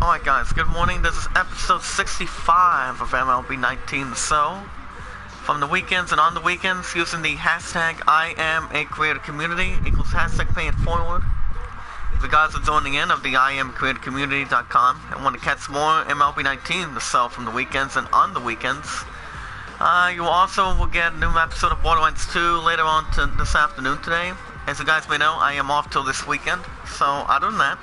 Alright guys, good morning. This is episode 65 of MLB 19 So. From the weekends and on the weekends, using the hashtag I am a creator community equals hashtag pay it forward. If you guys are joining in of the IamCreatorCommunity.com and want to catch more MLB 19 So from the weekends and on the weekends, you also will get a new episode of Borderlands 2 later on this afternoon today. As you guys may know, I am off till this weekend, so other than that,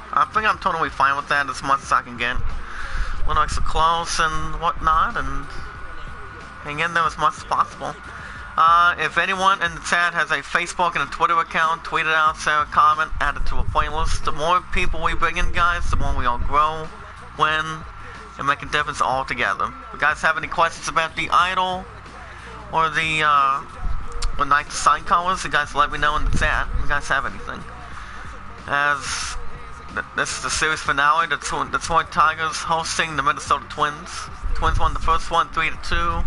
I think I'm totally fine with that as much as I can get. A little extra clothes and whatnot, and hang in there as much as possible. If anyone in the chat has a Facebook and a Twitter account, tweet it out, share a comment, add it to a playlist. The more people we bring in, guys, the more we all grow, win, and make a difference all together. If you guys have any questions about the idol or the Night Sign Colors, you guys let me know in the chat if you guys have anything. As this is the series finale, the Detroit Tigers hosting the Minnesota Twins. Twins won the first one 3-2.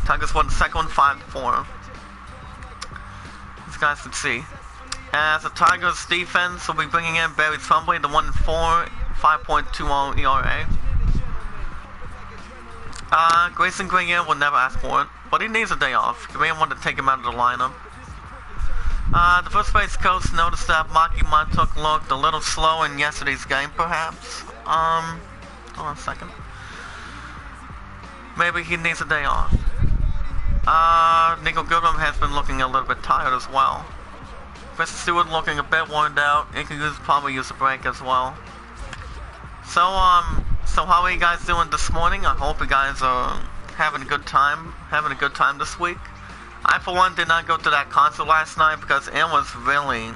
Tigers won the second one 5-4. As you guys can see. As the Tigers defense will be bringing in Barry Trumbull, the 1-4, 5.20 ERA. Grayson Grenier will never ask for it, but he needs a day off. You may want to take him out of the lineup. The first base coach noticed that Maki Montauk looked a little slow in yesterday's game, perhaps. Hold on a second. Maybe he needs a day off. Nico Goodrum has been looking a little bit tired as well. Chris Stewart looking a bit worn out. He could probably use a break as well. So how are you guys doing this morning? I hope you guys are having a good time this week. I, for one, did not go to that concert last night because it was really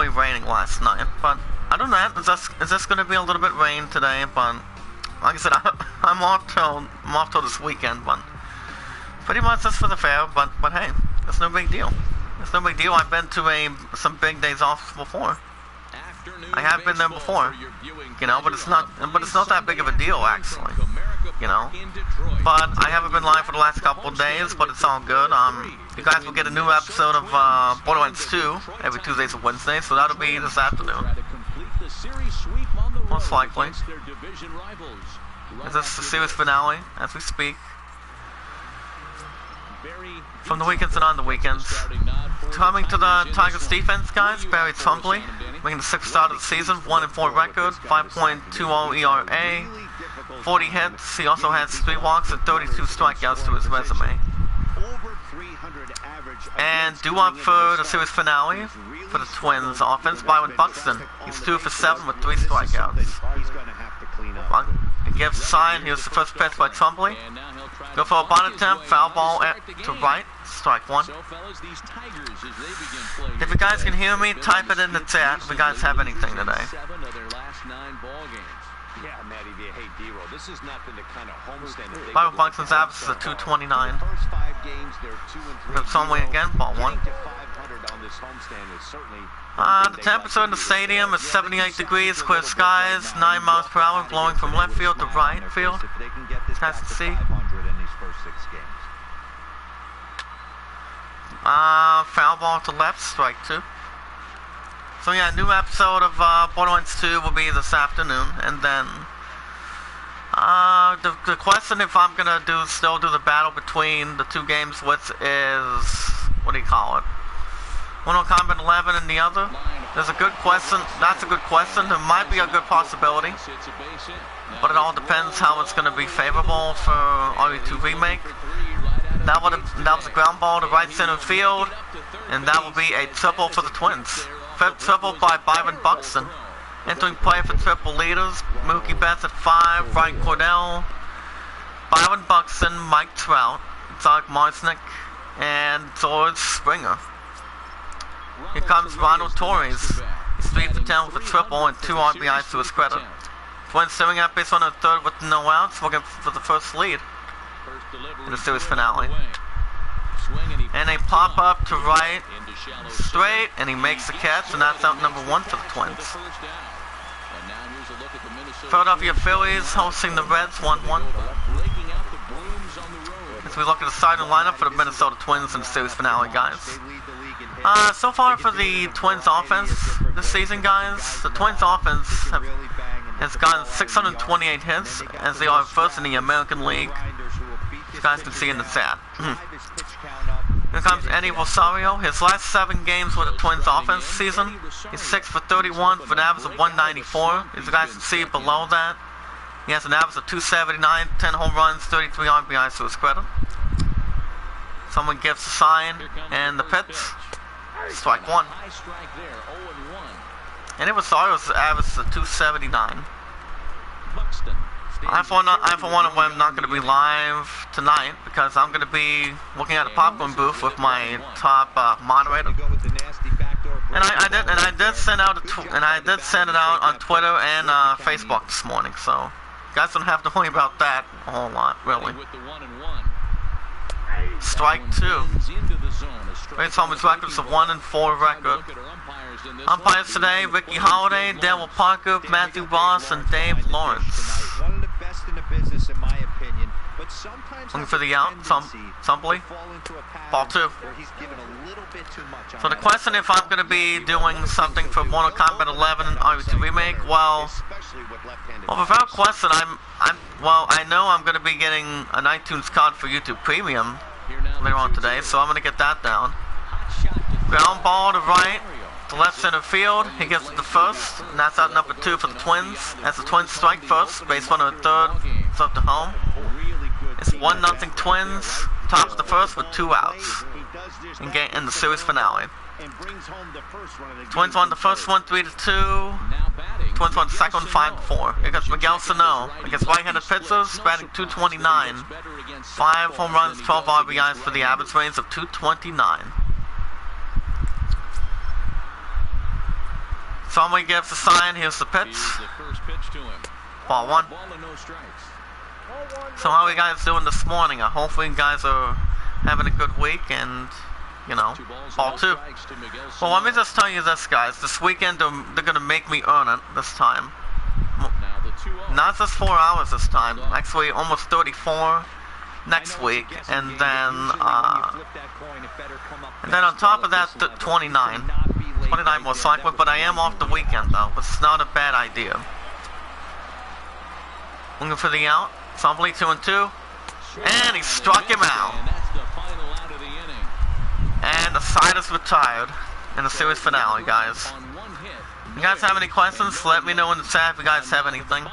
raining last night. But other than that, it's just going to be a little bit rain today. But like I said, I'm off till this weekend. But pretty much just for the fair. But hey, it's no big deal. It's no big deal. I've been to some big days off before. I have been there before, you know, but it's not that big of a deal actually, you know. But I haven't been live for the last couple of days, but it's all good. You guys will get a new episode of Borderlands 2 every Tuesdays and Wednesdays, so that'll be this afternoon, most likely. Is this the series finale as we speak? From the weekends and on the weekends. Coming to the Tigers defense, guys, Barry Trumbull, making the 6th start of the season, 1-4 record, 5.20 ERA, 40 hits. He also has 3 walks and 32 strikeouts to his resume. And due up for the series finale for the Twins offense, Byron Buxton. He's 2 for 7 with 3 strikeouts. He gives a sign. Here's the first pitch by Trumbull. Go for a bunt attempt, foul ball to right, strike 1. If you guys can hear me, type it in the chat if you guys have anything today. Byron Buxton's average is a 229. Trumbull again, ball 1. The temperature in the stadium is 78 degrees, clear skies, 9 miles per hour, blowing from left field to right field. Nice to see. Foul ball to left, strike 2. So yeah, new episode of Borderlands 2 will be this afternoon, and then the question if I'm gonna still do the battle between the 2 games, which is, what do you call it? One on Combat 11 and the other? There's a good question. That's a good question. There might be a good possibility. But it all depends how it's going to be favorable for RE2 Remake. That was a ground ball to right center field. And that will be a triple for the Twins. Fifth triple by Byron Buxton. Entering play for triple leaders. Mookie Betts at 5. Ryan Cordell. Byron Buxton. Mike Trout. Zach Marsnick. And George Springer. Here comes Ronald Torres. He's 3 for 10 with a triple and 2 RBIs to his credit. Twins staring at base on the 3rd with no outs, looking for the first lead in the series finale. And a pop up to right, straight, and he makes the catch, and that's out number 1 for the Twins. Philadelphia Phillies hosting the Reds 1-1. As we look at the starting lineup for the Minnesota Twins in the series finale, guys. So far for the Twins offense this season, guys, the Twins offense has gotten 628 hits, as they are first in the American League. You guys can see in the chat. Here comes Eddie Rosario. His last 7 games with the Twins offense season, he's 6 for 31 for an average of 194. As you guys can see below that, he has an average of 279, 10 home runs, 33 RBIs to his credit. Someone gives a sign, and the pitch, strike one. And it was Rosario's average of 279. I for one am not going to be live tonight because I'm going to be looking at a popcorn booth with my top moderator. And I did send it out on Twitter and Facebook this morning, so you guys don't have to worry about that a whole lot, really. Strike two. Rates home his records of 1-4 record. Umpires today: Ricky Holiday, Daryl Parker, Matthew Ross, and Dave Lawrence. One of the best in the business, in my opinion, but sometimes looking for the out, Sumply. Ball two. So the question, if I'm going to be doing something for Mortal Kombat 11 and RE2 Remake, well, without question, I know I'm going to be getting an iTunes card for YouTube Premium later on today, so I'm going to get that down. Ground ball to right. To left center field, he gets it to first, and that's out number 2 for the Twins. As the Twins strike first, base runner at third, it's up to home. It's 1-0 Twins, top of the first with 2 outs in the series finale. Twins won the first one 3-2. Twins won the second one 5-4. Here comes Miguel Sano against right-handed pitchers, batting 229. 5 home runs, 12 RBIs for the average range of 229. Somebody gives a sign. Here's the pitch. Ball one. So how are you guys doing this morning? Hopefully you guys are having a good week, and you know, ball two. Well, let me just tell you this, guys. This weekend they're gonna make me earn it this time. Not just 4 hours this time. Actually, almost 34 next week, and then on top of that, 29. 29 most likely, but I am off the weekend though, but it's not a bad idea. Looking for the out. Somebody 2-2. And he struck him out. And the side is retired in the series finale, guys. If you guys have any questions, let me know in the chat if you guys have anything.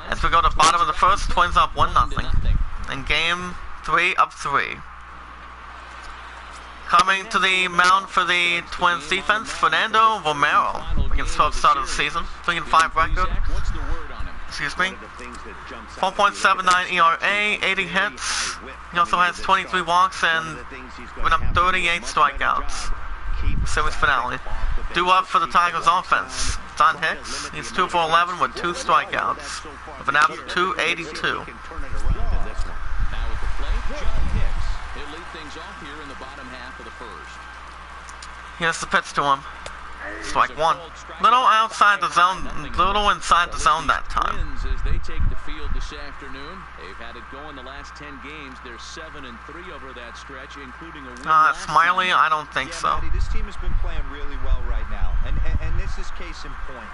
As we go to the bottom of the first, Twins up 1-0. And game 3 up 3. Coming to the mound for the Twins defense, Fernando Romero. Against 12th start of the season. 3-5 record. Excuse me. 4.79 ERA, 80 hits. He also has 23 walks and went up 38 strikeouts. Series finale. Due up for the Tigers offense. Don Hicks. He's 2 for 11 with 2 strikeouts. With an average of 282. Here's the pitch to him. Strike one. Little outside the zone, little inside the zone that time. As they take the field this afternoon, they've had it going the last 10 games. They're 7-3 over that stretch, including a win. Smiley, I don't think so. Buddy, this team has been playing really well right now, and this is case in point.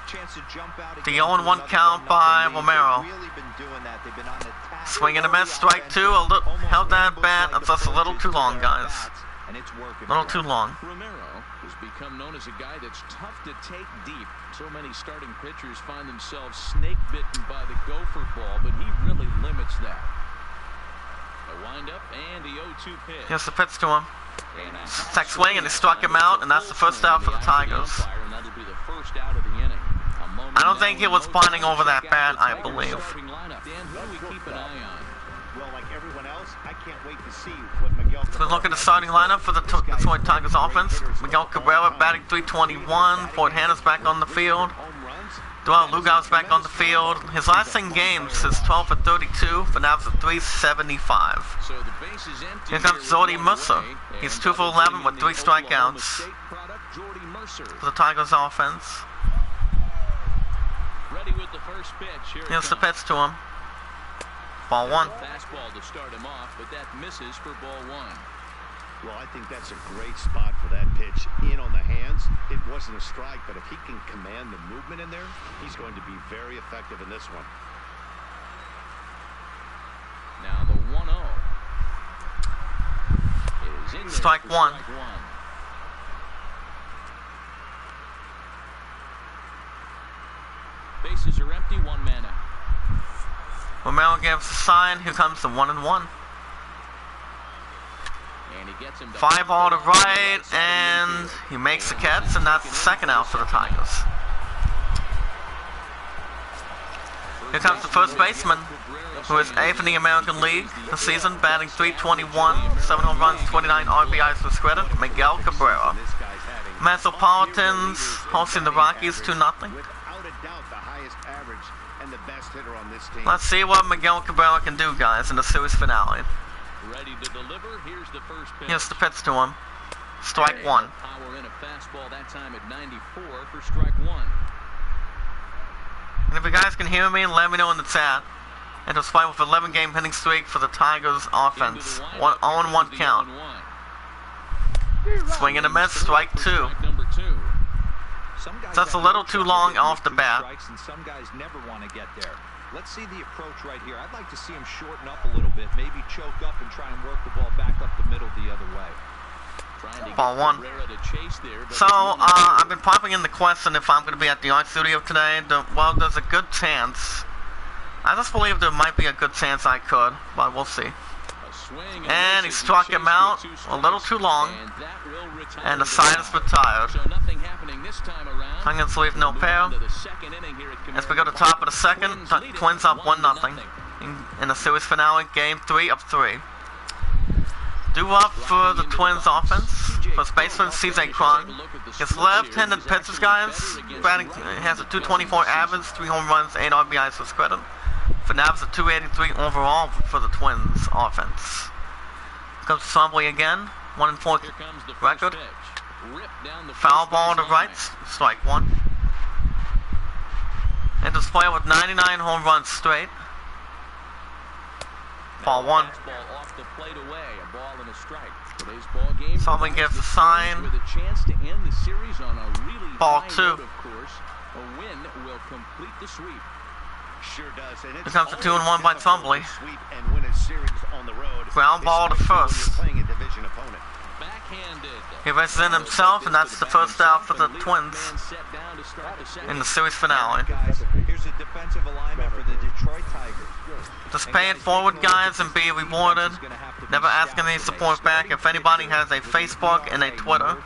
Chance to jump out. The 0-1 count by Romero. Swing and a miss, strike two. Held that bat. That's just a little too long, guys. A little too long. Romero has become known as a guy that's tough to take deep. So many starting pitchers find themselves snake bitten by the gopher ball, but he really limits that. A windup and the 0-2 pitch. Here's the pitch to him. Tech swing, and he struck him out, and that's the first out for the Tigers. I don't think he was planning over that bat, I believe. So we look at the starting lineup for the Detroit Tigers offense. Miguel Cabrera batting 321. Ford Hanna's back on the field. Dual Lugau's back on the field. His last 10 games is 12 for 32 for an average of 375. Here comes Jordy Mercer. He's 2 for 11 with 3 strikeouts for the Tigers offense. Here's the pitch to him. Ball one. Fastball to start him off, but that misses for ball one. Well, I think that's a great spot for that pitch. In on the hands, it wasn't a strike, but if he can command the movement in there, he's going to be very effective in this one. Now the 1-0 is in there Strike for one. strike one. Bases are empty, one man out. Romero gives the sign. Here comes the 1-1. And he gets him to 5-ball to right, and he makes the catch, and that's the second out for the Tigers. Here comes the first baseman, who is 8th in the American League this season, batting .321, 7 home runs, 29 RBIs with credit, Miguel Cabrera. Metropolitans hosting the Rockies 2-0. Without a doubt, the highest average and the best hitter on this team. Let's see what Miguel Cabrera can do, guys, in the series finale. ready to deliver. Here's the first pitch. Here's the pitch to him. Strike one. Power in a fastball that time at 94 for strike one. And if you guys can hear me, let me know in the chat. And it was fight with 11-game hitting streak for the Tigers offense. 0-1 count. Swing and a miss, strike two. That's a little too long off the bat. And some guys never want to get there. Let's see the approach right here. I'd like to see him shorten up a little bit, maybe choke up and try and work the ball back up the middle the other way. Ball one. So, I've been popping in the question if I'm going to be at the art studio today. Well, there's a good chance. I just believe there might be a good chance I could, but we'll see. And he struck him out a little too long, and the side is retired. Tigers leave no pair. As we go to the top of the second, Twins up 1-0 in the series finale, game 3 of 3. Due up for the Twins offense. First baseman CJ Cron. His left-handed pitches, guys. Batting has a .224 average, 3 home runs, 8 RBIs with credit. For now, it's a .283 overall for the Twins offense. Comes Trombley again, 1-4 record. Foul ball to right, strike one. And this player with 99 home runs straight. Ball one. Someone gives a sign. Ball two. Sure does. And Here comes the 2-1 by Trombley. And win a series on the road. Ground ball to first. Playing a division opponent. He races in himself, and that's the first out for the Twins in the series finale. Here's a defensive alignment for the Detroit Tigers. Just pay it forward, guys, and be rewarded. Never ask any support back. If anybody has a Facebook and a Twitter,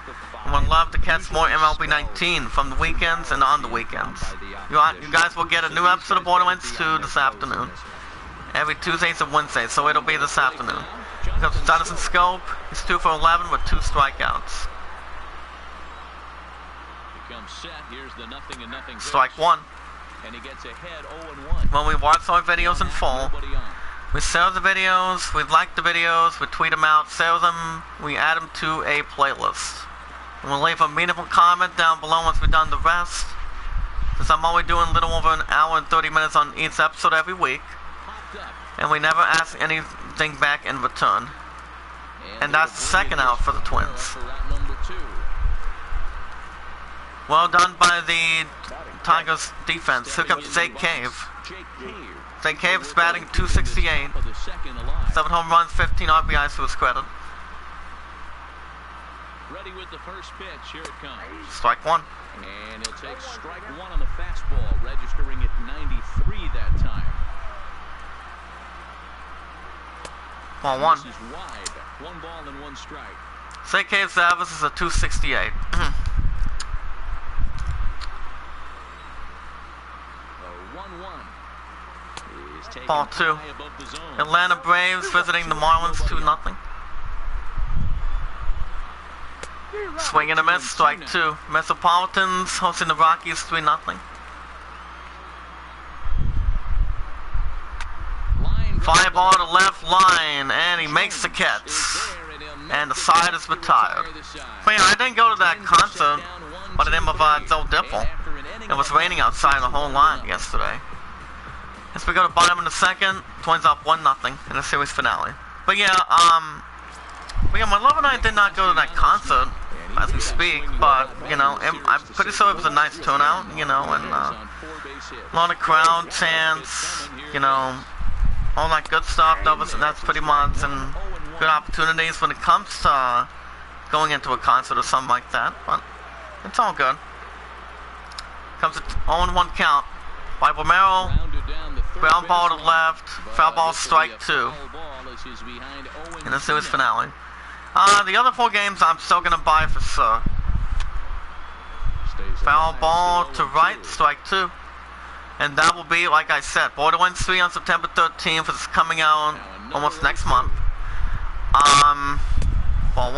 I would love to catch more MLB 19 from the weekends and on the weekends. You guys will get a new episode of Borderlands 2 this afternoon. Every Tuesdays and Wednesdays, so it'll be this afternoon. Here comes Jonathan Scope. He's 2 for 11 with 2 strikeouts. Strike one. And he gets ahead 0-1. When we watch our videos in full, we save the videos, we like the videos, we tweet them out, save them, we add them to a playlist. And we'll leave a meaningful comment down below once we've done the rest. Since I'm only doing a little over an hour and 30 minutes on each episode every week. And we never ask anything back in return. And that's the second out for the Twins. Well done by the Tigers defense. Here comes Jake Cave. Jake Cave is batting .268. 7 home runs, 15 RBIs to his credit. Ready with the first pitch. Here it comes. Strike one. And he'll take strike one on the fastball, registering at 93 that time. Ball one. This is wide. 1 ball and 1 strike. Jake Cave's average is a .268. 1-1. Ball two. Atlanta Braves visiting the Marlins 2-0. Swing and a miss, strike two. Metropolitans hosting the Rockies 3-0. Fly ball to left line, and he makes the catch. And the side is retired. But yeah, I didn't go to that concert by the name of Joe Diffel. It was raining outside the whole line yesterday. As we go to bottom in the second, Twins up 1-0 in the series finale. But yeah, But yeah, my love and I did not go to that concert as we speak, but, you know, I'm pretty sure it was a nice turnout, you know, and a lot of crowd chants, you know, all that good stuff. That's pretty much, and good opportunities when it comes to going into a concert or something like that, but it's all good. Comes an 0-1 count by Romero. Ground ball to left. Foul ball, strike 2. In the series finale. The other 4 games I'm still going to buy for sure. Foul ball to right, strike 2. And that will be, like I said, Borderlands 3 on September 13th. It's coming out almost next month. Well,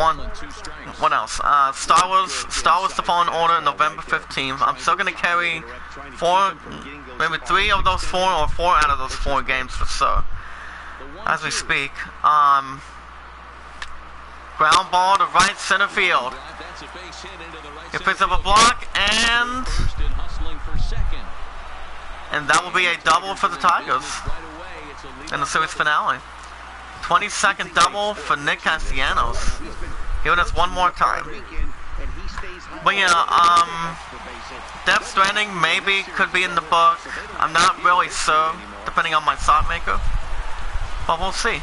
what else? Star Wars The Fallen Order, November 15th. I'm still going to carry 4, maybe 3 of those 4 or 4 out of those 4 games for sure. As we speak. Ground ball to right center field. He picks up a block, and that will be a double for the Tigers in the series finale. 22nd double for Nick Castellanos. Giving us one more time. But yeah, Death Stranding maybe could be in the book. I'm not really sure, depending on my thought maker. But we'll see.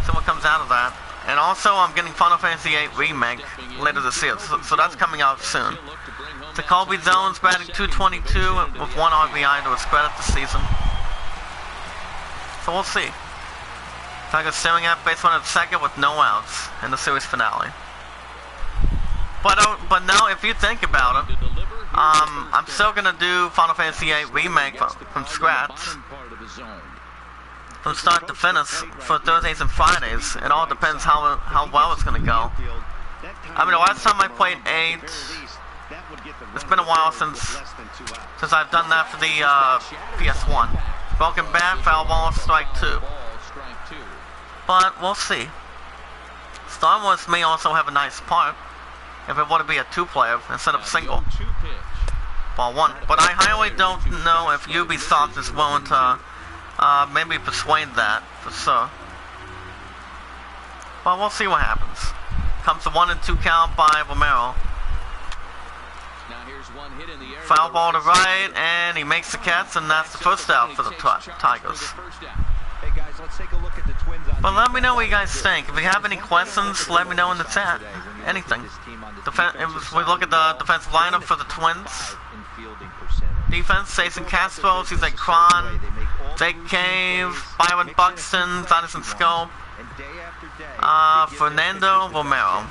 See what comes out of that. And also, I'm getting Final Fantasy VIII Remake later this year, so that's coming out soon. Jacoby Jones batting .222 with 1 RBI to his credit this season. So we'll see. Tigers staring at base runner at second with no outs in the series finale. But now, if you think about it, I'm still gonna do Final Fantasy VIII Remake from scratch, from start to finish, for Thursdays and Fridays. It all depends how well it's gonna go. I mean, the last time I played 8, it's been a while since I've done that for the PS1. Broken bat, foul ball, strike 2. But we'll see. Star Wars may also have a nice part if it would be a 2-player instead of single. Ball 1. But I highly don't know if Ubisoft is willing to maybe persuade that for sure. But we'll see what happens. Comes the 1 and 2 count by Romero. Foul ball to right, and he makes the catch, and that's the first out for the Tigers. But let me know what you guys think. If you have any questions, let me know in the chat. Anything. If we look at the defensive lineup for the Twins. Defense, Jason Castro, Cesar Cron, Jake Cave, Byron Buxton, Jonathan Scope, Fernando Romero.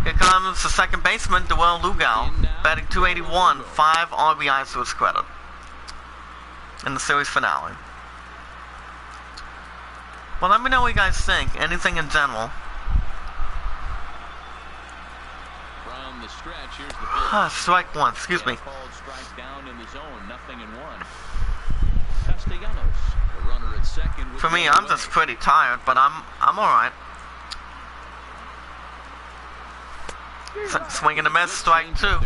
Here comes the second baseman, Dewell Lugao, batting .281, 5 RBIs to his credit in the series finale. Well, let me know what you guys think. Anything in general. Strike 1, excuse me. For me, I'm just pretty tired, but I'm alright. Swing and a miss, strike 2.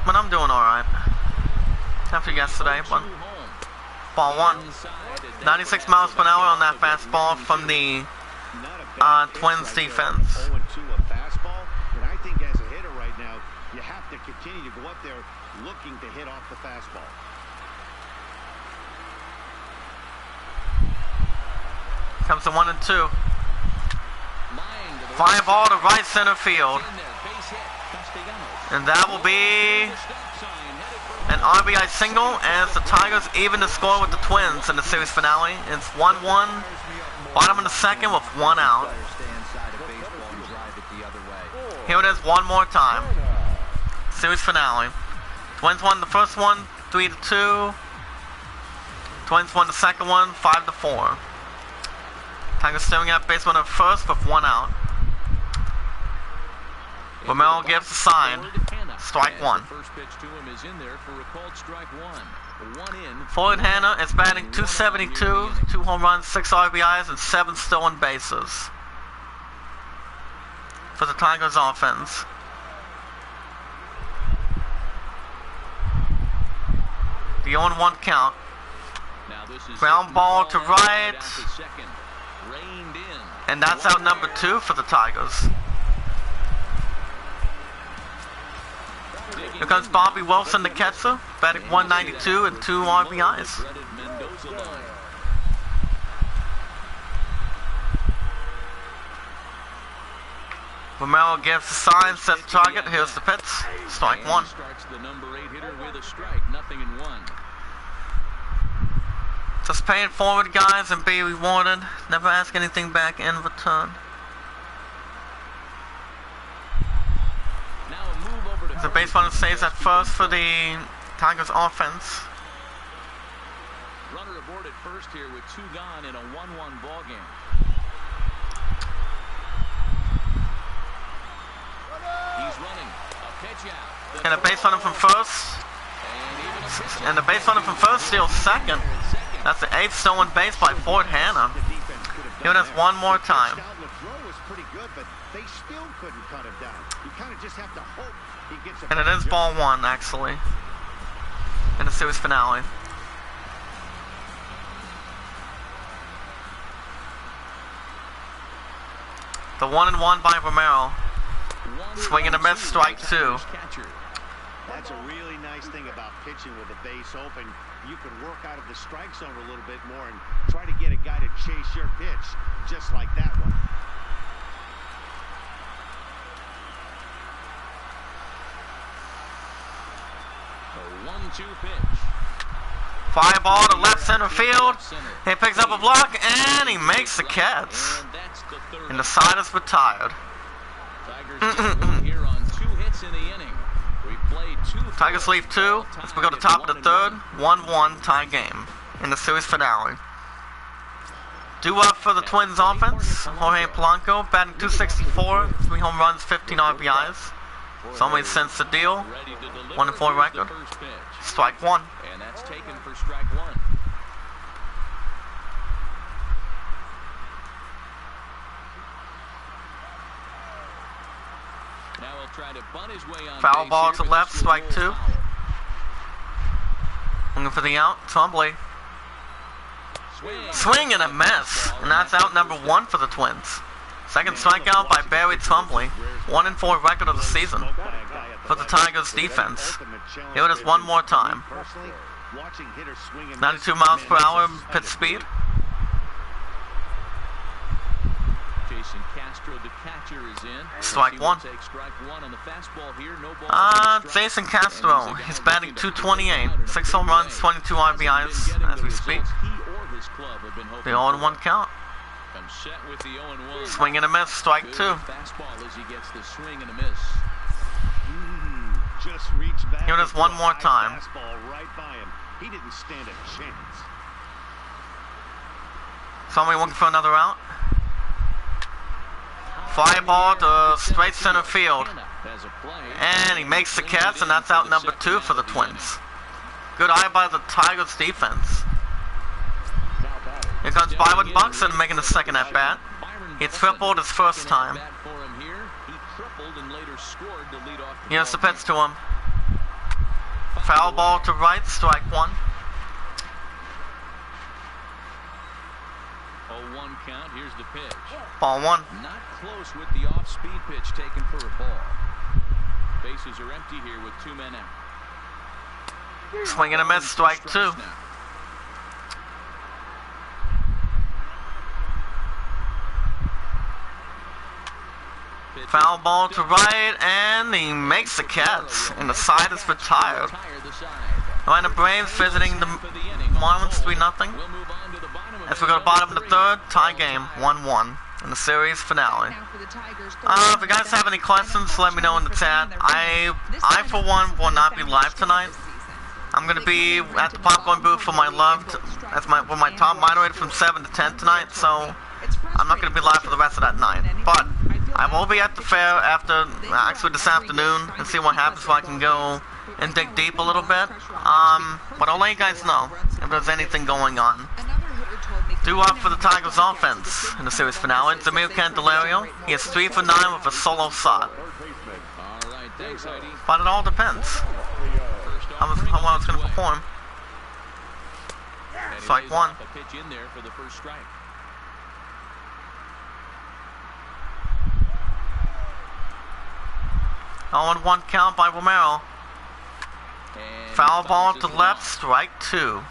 But I'm doing alright. After yesterday, but ball 1. 96 miles per hour on that fastball from the Twins defense. And I think as a hitter right now, you have to continue to go up there looking to hit off the fastball. Comes the 1 and 2. Fly ball to right center field. And that will be an RBI single as the Tigers even the score with the Twins in the series finale. It's 1-1. Bottom of the second with 1 out. Here it is one more time. Series finale. Twins won the first one, 3-2. Twins won the second one, 5-4. Tigers staring at base runner first with 1 out. Romero gives the sign. Strike 1. Floyd Hanna is batting .272, 2 home runs, 6 RBIs, and 7 stolen bases for the Tigers offense. The 0-1 count. Now this is Ground ball to right. Out to second. Reined in. And that's out number 2 for the Tigers. Here comes Bobby Wilson, the catcher, batting 192 and 2 RBIs. Romero gives the sign, sets the target. Here's the pitch. Strike 1. Starts the number 8 hitter with a strike. 0-1. Just pay it forward, guys, and be rewarded. Never ask anything back in return. Now a move over to The base runner stays at first for the Tigers offense. Runner aboard at first here with 2 gone in a 1-1 ball game. He's running. A pitch out. And a base runner from first. And the base runner from first steals second. That's the 8th stolen base by Fort Hanna. Here it is one more time. The throw was pretty good, but they still couldn't cut him down. You kind of just have to hope he gets a And it is ball 1, actually, in the series finale. The 1-1 by Romero. Swing and a miss, strike 2. That's a really nice thing about pitching with the base open. You can work out of the strike zone a little bit more and try to get a guy to chase your pitch, just like that one. A 1-2 pitch. Fly ball to left center field. He picks up a block and he makes the catch. And the side is retired. Tigers here on 2 hits in the inning. We played 2. Tigers leave 2 as we go to top of the 3rd. 1-1 tie game in the series finale. Due up for the Twins offense. Jorge Polanco batting 264, 3 home runs, 15 RBIs. Somebody since the deal. 1-4 record. Strike 1. And that's taken for strike 1. Now he'll try to bunt his way on Foul base ball here, to but left, this will strike roll 2. foul. Looking for the out. Trombley. Swing and a miss. And that's out number 1 for the Twins. Second strikeout by Barry Trombley. 1-4 record of the season for the Tigers defense. Here it is one more time. 92 miles per hour pitch speed. Jason Castro, the catcher, is in. Strike 1. Take strike 1 on the fastball here. No ball. Jason Castro. He's batting 228. 6 home runs, 22 RBIs as we speak. The 0-1 count. Set with the 0-1. Swing and a miss, strike 2. Fastball as he gets the swing and a miss. Just reached back. Here it is one more time. Fastball right by him. He didn't stand a chance. Somebody looking for another out. Fly ball to straight center field. And he makes the catch, and that's out number 2 for the Twins. Good eye by the Tigers defense. Here comes Byron Buxton making the second at bat. He tripled his first time. Here's the pitch to him. Foul ball to right, strike 1. 0-1 count. Here's the pitch. Ball 1. Not close with the off-speed pitch taken for a ball. Bases are empty here with 2 men out. Swing and a miss, strike 2. Foul ball to right, and he makes the catch, and the side is retired. Atlanta Braves visiting the Marlins 3-0. As we go to bottom of the 3rd, tie game 1-1 in the series finale. If you guys have any questions, let me know in the chat. I for one will not be live tonight. I'm gonna be at the popcorn booth for my loved, with my top moderator from 7 to 10 tonight. So I'm not gonna be live for the rest of that night, but I will be at the fair after, actually this afternoon, and see what happens so I can go and dig deep a little bit. But I'll let you guys know if there's anything going on. Due up for the Tigers offense in the series finale, Zamir Candelario. He is 3 for 9 with a solo shot. But it all depends how well it's going to perform. And he Strike lays one. off a pitch in there for the first strike. On 1 count by Romero. And Foul he ball fouls to his left, line. strike 2.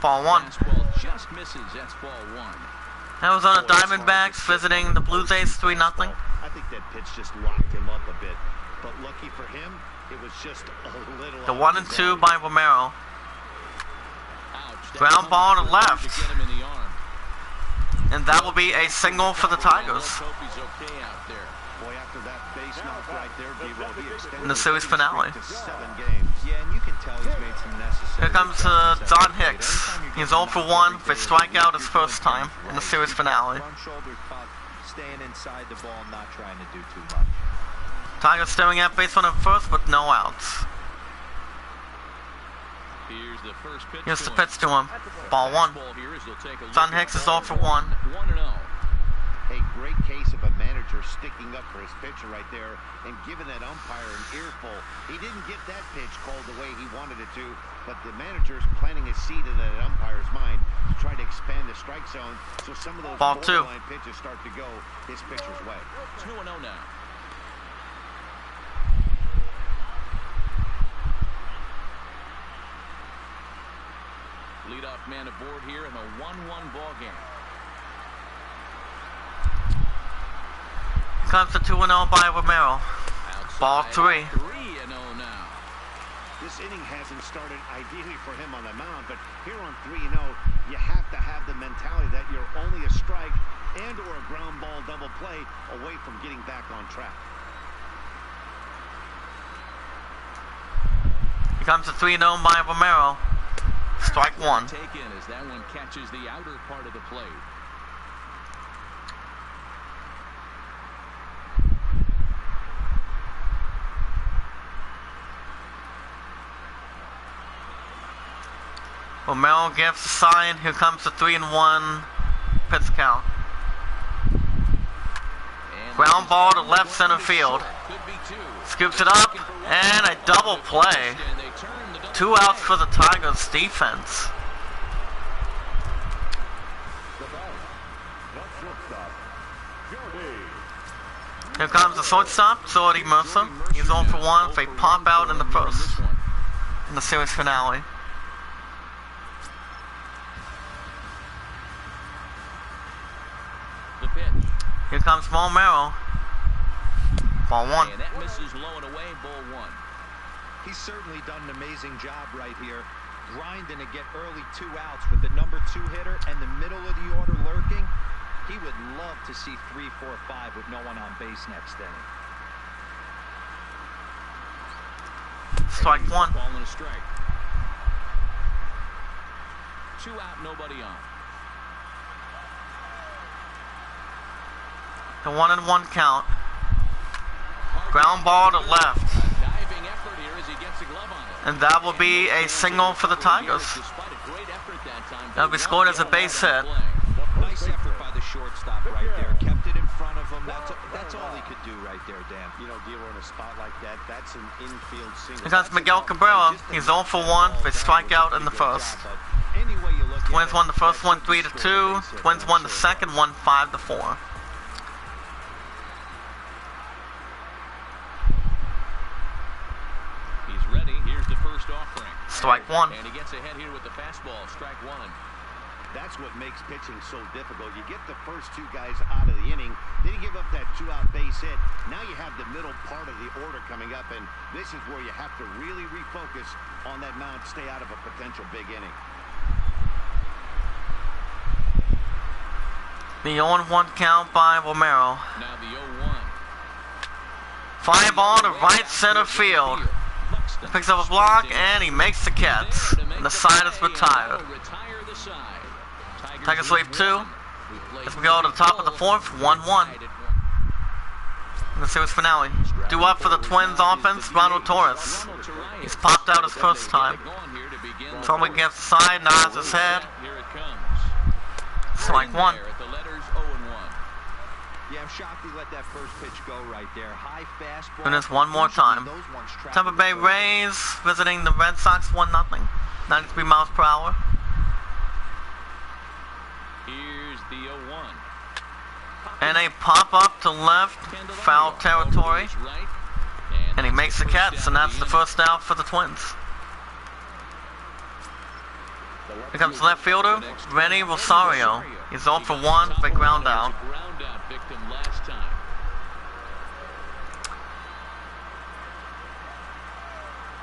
Ball 1. Fastball just misses. That's ball 1. That was on the Boy, it's hard to Diamondbacks sit visiting on the an Blue Jays 3-0. fastball. I think that pitch just locked him up a bit. But lucky for him, it was just a little. The out 1 of and his 2 arm. by Romero. Ouch. Ground ball to left. To get him in the arm. And that will be a single for the Tigers Let's hope he's okay out there. Boy, after that base knock right there, D-Roll, he extended in the series his winning finale. streak to 7 games. Yeah, and you can tell he's made some necessary. Here comes adjustments John at the plate. Hicks. Anytime you're He's getting 0 for knocked 1 every for day, strikeout his you're first doing time things in the right. series Keep that finale. front shoulder tucked, staying inside the ball, not trying to do too much. Tigers staring at base runner first with no outs. Here's the first pitch. Here's the to him. pitch to him. Ball 1. Fastball here as they'll take a look John at Hicks is ball 0 for 1. 1-0. A great case of a manager sticking up for his pitcher right there and giving that umpire an earful. He didn't get that pitch called the way he wanted it to, but the manager's planting a seed in that umpire's mind to try to expand the strike zone so some of those Ball 2. borderline pitches start to go his pitcher's way. 2-0 now. Leadoff man aboard here in a 1-1 ball game. Comes the 2-0 by Romero. Outside, Ball 3. 3-0 now. This inning hasn't started ideally for him on the mound, but here on 3-0, you have to have the mentality that you're only a strike and or a ground ball double play away from getting back on track. Here comes the 3-0 by Romero. Strike 1. Take in as that one catches the outer part of the plate. Romero gives the sign. Here comes the 3-1 pitch count. And Ground ball to left center field. Could be 2. Scoops it up and a double play. And they turn the double 2 outs for the Tigers defense. Here comes the shortstop, Jordy Mercer. He's 0 for 1 for a pop out in the first in the series finale. The pitch. Here comes Romero. Ball 1. And that misses low and away, ball 1. He's certainly done an amazing job right here, grinding to get early 2 outs with the number 2 hitter and the middle of the order lurking. He would love to see 3, 4, 5 with no one on base next inning. Strike 1. Ball and a strike. 2 out, nobody on. The 1-1 count. Ground ball to left. Diving effort here as he gets a glove on it. And that will be a single for the Tigers. Despite a great effort that time, That'll be scored as a base hit. Nice effort by the shortstop right there. Kept it in front of him. That's all he could do right there, Dan. You know, dealer in a spot like that, that's an infield single. Here comes Miguel Cabrera. He's 0 for 1 for a strikeout in the first. Twins won the first one 3-2. Twins won the second one 5-4. He's ready. Here's the first offering. Strike 1. And he gets ahead here with the fastball. Strike 1. That's what makes pitching so difficult. You get the first 2 guys out of the inning, then you give up that 2-out base hit. Now you have the middle part of the order coming up, and this is where you have to really refocus on that mound to stay out of a potential big inning. The 0-1 count by Romero. Now the 0-1. Fly ball to right center field. Picks up a block and he makes the catch. And the side is retired. Tigers lead 2. As we go to the top of the 4th, 1-1. In the series finale. Due up for the Twins offense, Ronald Torres. He's popped out his first time. Trouble gets the side, nods his head. Here it comes. Strike 1. The letters 0-1. Yeah, I'm shocked he let that first pitch go right there. High fastball. Doing this one more time. Tampa Bay Rays visiting the Red Sox 1-0. 93 miles per hour. Here's the 0-1. And a pop up to left, foul territory. Right. And he makes the catch, and that's the first out for the Twins. Here comes left fielder, Renny Rosario. He's 0 for 1 for ground out. Victim last time.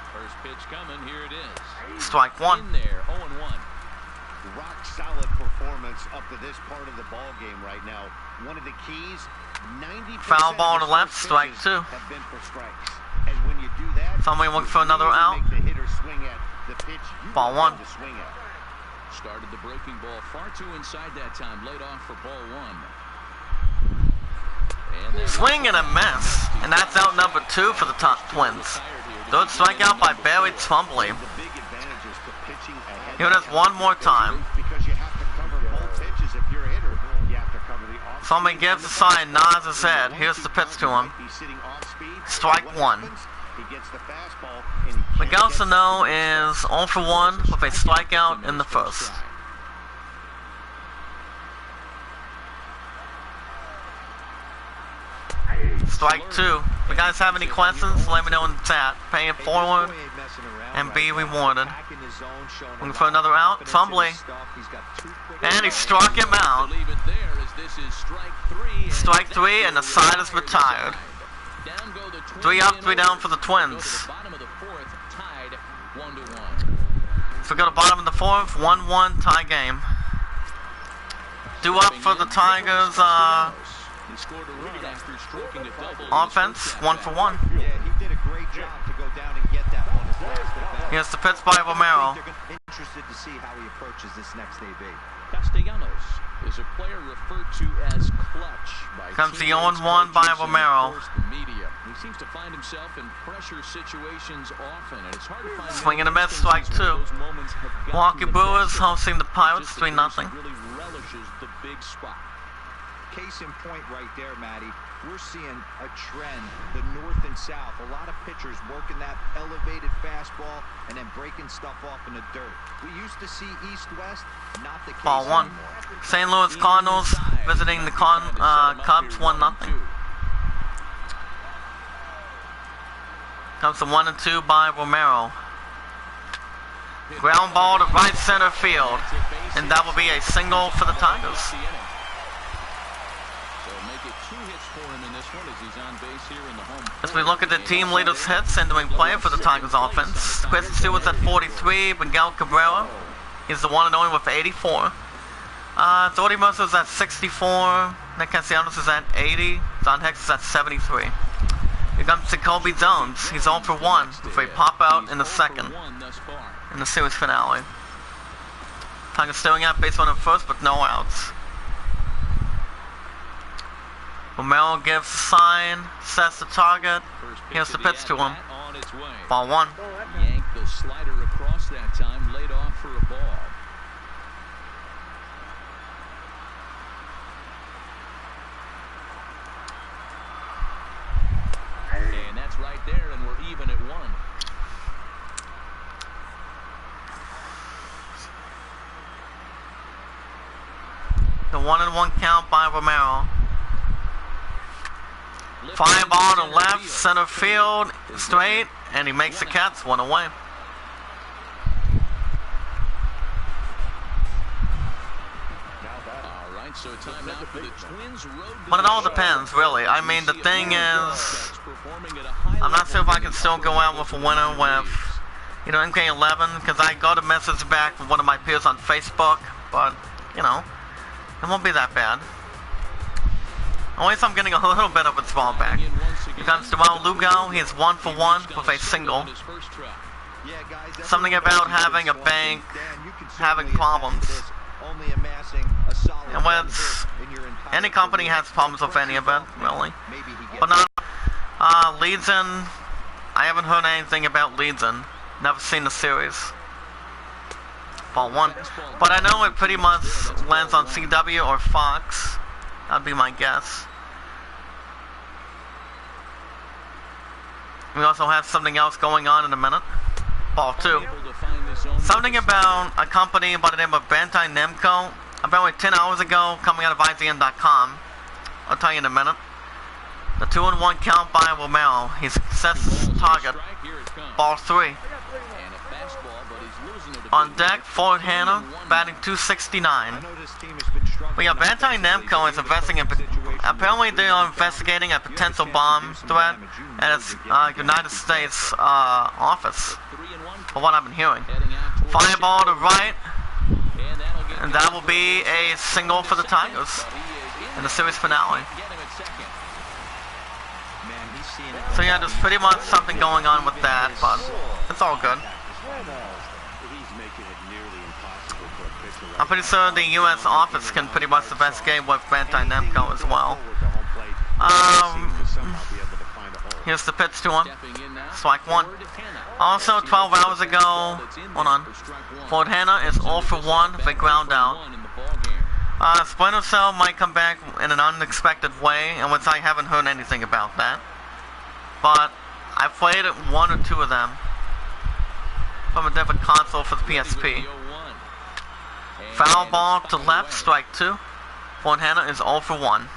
First pitch coming, here it is. Strike one. In there, 0-1. Rock solid performance up to this part of the ball game right now. One of the keys, 90% Foul ball of to his left, first strike pitches two. have been for strikes. And when you do that, Somebody looking for another you out. make the hitter swing at the pitch you Ball want one. him to swing at. Started the breaking ball far too inside that time. Laid off for ball one. And Swing and a miss. And that's out number 2 for the top Twins. Third strikeout by Barry Trumbley. The big advantage is to pitching ahead. Here it is one more time. Because you have to cover both pitches if you're a hitter. You have to cover the off. Somebody gives the sign, nods his head. Here's the pitch to him. He's sitting off speed. Strike What one. happens? He gets the fastball and he Miguel can't get Sano the pitch. is 0 for 1 with a strikeout in the first. Strike 2. If you guys have any questions, let me know in the chat. Pay it forward and be rewarded. Looking for another out. Trumbley. And he struck him out. Leave it there as this is strike 3. Strike 3 and the side is retired. Down go the Twins 3 up, in 3 down order. for the Go to Twins. the bottom of the fourth, tied 1-1. If we go to bottom of the 4th, 1-1 tie game. Due up for the Tigers He scored a run after striking a double. offense, 1 for 1. Yeah, he did a great job to go down and get that one as last at bat. Here's the pitch by Romero. They're interested to see how he approaches this next AB. Castellanos is a player referred to as clutch by Comes the teammates, 0-1 by coaches, and, Romero. of course, the media. He seems to find himself in pressure situations often, and it's hard to find Swing and a miss, many strike instances where 2. those moments have gotten Milwaukee the Brewers best of him. hosting the Pirates, Just 3-0. appears he really relishes the big spot. Case in point right there, Matty. We're seeing a trend, the north and south. A lot of pitchers working that elevated fastball and then breaking stuff off in the dirt. We used to see east-west, not the case Ball 1. anymore. St. Louis Cardinals visiting the Cubs, 1-0. Comes the 1 and 2 by Romero. Ground ball to right center field. And that will be a single for the Tigers. So make it 2 hits for him in this one as he's on base here in the home. As we look at the team leaders' hits and doing play for the Tigers offense. Chris Stewart's at 43. Miguel Cabrera is the one and only with 84. Doty Mercer's at 64. Nick Castellanos is at 80. John Hicks is at 73. Here comes Jacoby Jones. He's 0 for 1 with a pop out in the second in the series finale. Tigers staring at base runner first, but no outs. Romero gives the sign, sets the target. Here's the pitch to him. Ball 1. Yanked the slider across that time, laid off for a ball. And that's right there, and we're even at 1. The 1-1 count by Romero. Fly ball to left, center field, straight, and he makes the catch, 1 away. So time now for the Twins road to But it the all show. depends, really. I mean, the thing is, I'm not sure if I can still go out with a winner with, you know, MK11, because I got a message back from one of my peers on Facebook, but, you know, it won't be that bad. At least I'm getting a little bit of a small back. Here comes Joao Lugo. He is 1 for 1 with a single. Something about having a bank, having problems. And when any company has problems with any of it, really. But not Legion. I haven't heard anything about Legion. Never seen the series. Ball 1. But I know it pretty much lands on CW or Fox. That'd be my guess. We also have something else going on in a minute. Ball 2. Something about a company by the name of Bandai Namco. About 10 hours ago, coming out of IGN.com. I'll tell you in a minute. The 2-1 count by Romero. He sets target. Ball 3. On deck, Ford Hanna, batting .269. Well, yeah, Bandai Namco is investing in... Apparently they are investigating a potential bomb threat at its United States office, for what I've been hearing. Fly ball to right, and that will be a single for the Tigers in the series finale. So yeah, there's pretty much something going on with that, but it's all good. I'm pretty sure the U.S. office can pretty much investigate with Bandai Namco as well. Here's the pitch to him. Strike 1. Also, 12 hours ago, hold on, Ford Hanna is 0 for 1 with a ground out. Splinter Cell might come back in an unexpected way, in which I haven't heard anything about that. But I played 1 or 2 of them from a different console for the PSP. Foul ball to left, strike 2. Ford Hanna is 0 for 1.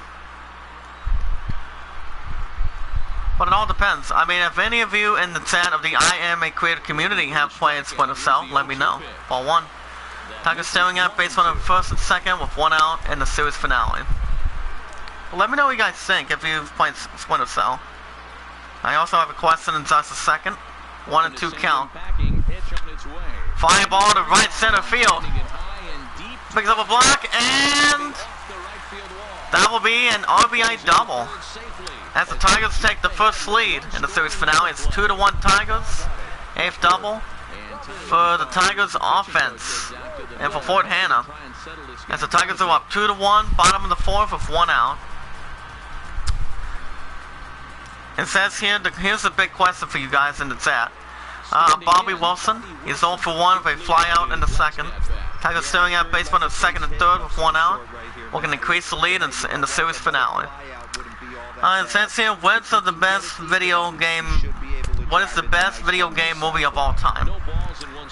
But it all depends. I mean, if any of you in the chat of the I Am a Creator community have played Splinter Cell, let me know. Ball 1. Tigers staring at base runner first and second with 1 out in the series finale. Well, let me know what you guys think if you've played Splinter Cell. I also have a question in just a second. 1 and 2 count. Fly ball to right center field. Picks up a block, and that will be an RBI double. As the Tigers take the first lead in the series finale, it's 2-1 Tigers. 8th double for the Tigers offense and for Ford Hanna. As the Tigers are up 2-1, bottom of the 4th with 1 out. It says here, here's the big question for you guys in the chat. Bobby Wilson, he's 0 for 1 with a fly out in the second. Tigers staring at base runner second and third with 1 out. We can increase the lead in the series finale. It says here, what is the best video game movie of all time?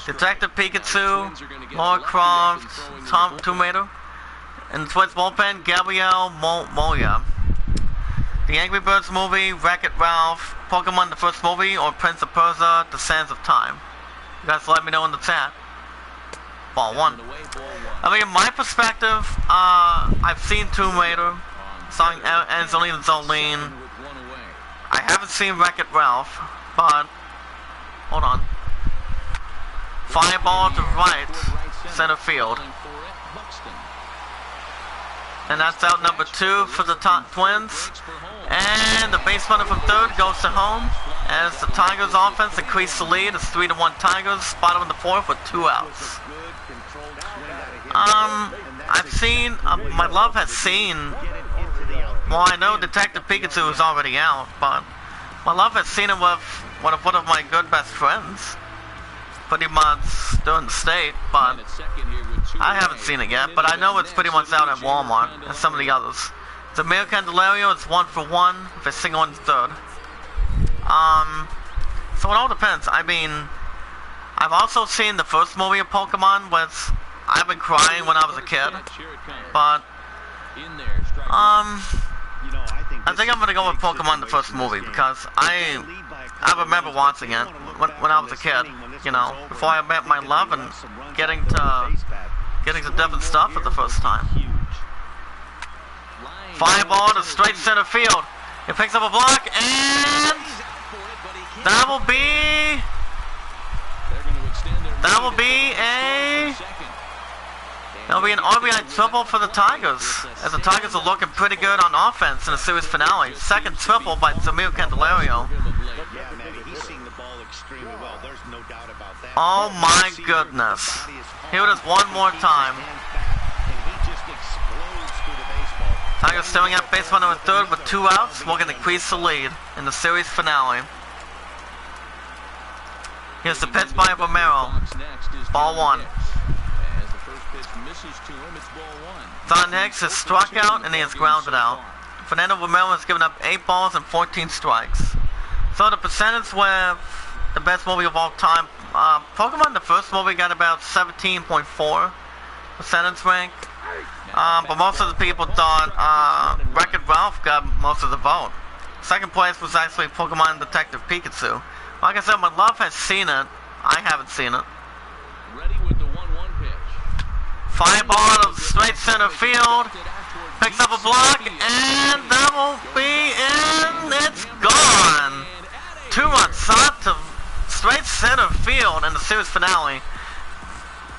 Detective Pikachu, Lara Croft, Tomb Raider, and the Twins bullpen, Gabriel Moya. The Angry Birds movie, Wreck-It Ralph, Pokemon the first movie, or Prince of Persia, The Sands of Time. You guys let me know in the chat. Ball 1. I mean, in my perspective, I've seen Tomb Raider, starring Angelina Jolie. I haven't seen Wreck-It Ralph, but hold on. Fly ball to right, center field. And that's out number 2 for the Twins. And the base runner from third goes to home as the Tigers offense increased the lead. It's 3-1 Tigers, bottom of the 4th with 2 outs. I've seen, my love has seen, well, I know Detective Pikachu is already out, but my love has seen it with one of my good best friends. Pretty much still in the state, but I haven't seen it yet, but I know it's pretty much out at Walmart and some of the others. The Mayor Candelario is 1 for 1 with a single in third. So it all depends. I mean, I've also seen the first movie of Pokemon, which I've been crying when I was a kid, but I think I'm gonna go with Pokemon the first movie because I remember watching it when I was a kid, you know, before I met my love and getting to different stuff for the first time. Fly ball to straight center field. It picks up a block, and that will be an RBI triple for the Tigers, as the Tigers are looking pretty good on offense in the series finale. Second triple by Zamir Candelario. Oh my goodness. Here it is one more time. Tigers staring at base runner in third with 2 outs. We're going to increase the lead in the series finale. Here's the pitch by Romero. Ball 1. Don Hicks has struck out and he has grounded out. Fernando Romero has given up 8 balls and 14 strikes. So the percentage with the best movie of all time, Pokemon, the first movie, got about 17.4 percentage rank. But most of the people thought Wreck-It Ralph got most of the vote. Second place was actually Pokemon Detective Pikachu. Like I said, my love has seen it. I haven't seen it. Ready with the 1-1 pitch. Fly ball to straight center field. Picks up a block, and that will be in. It's gone. 2-run shot to straight center field in the series finale.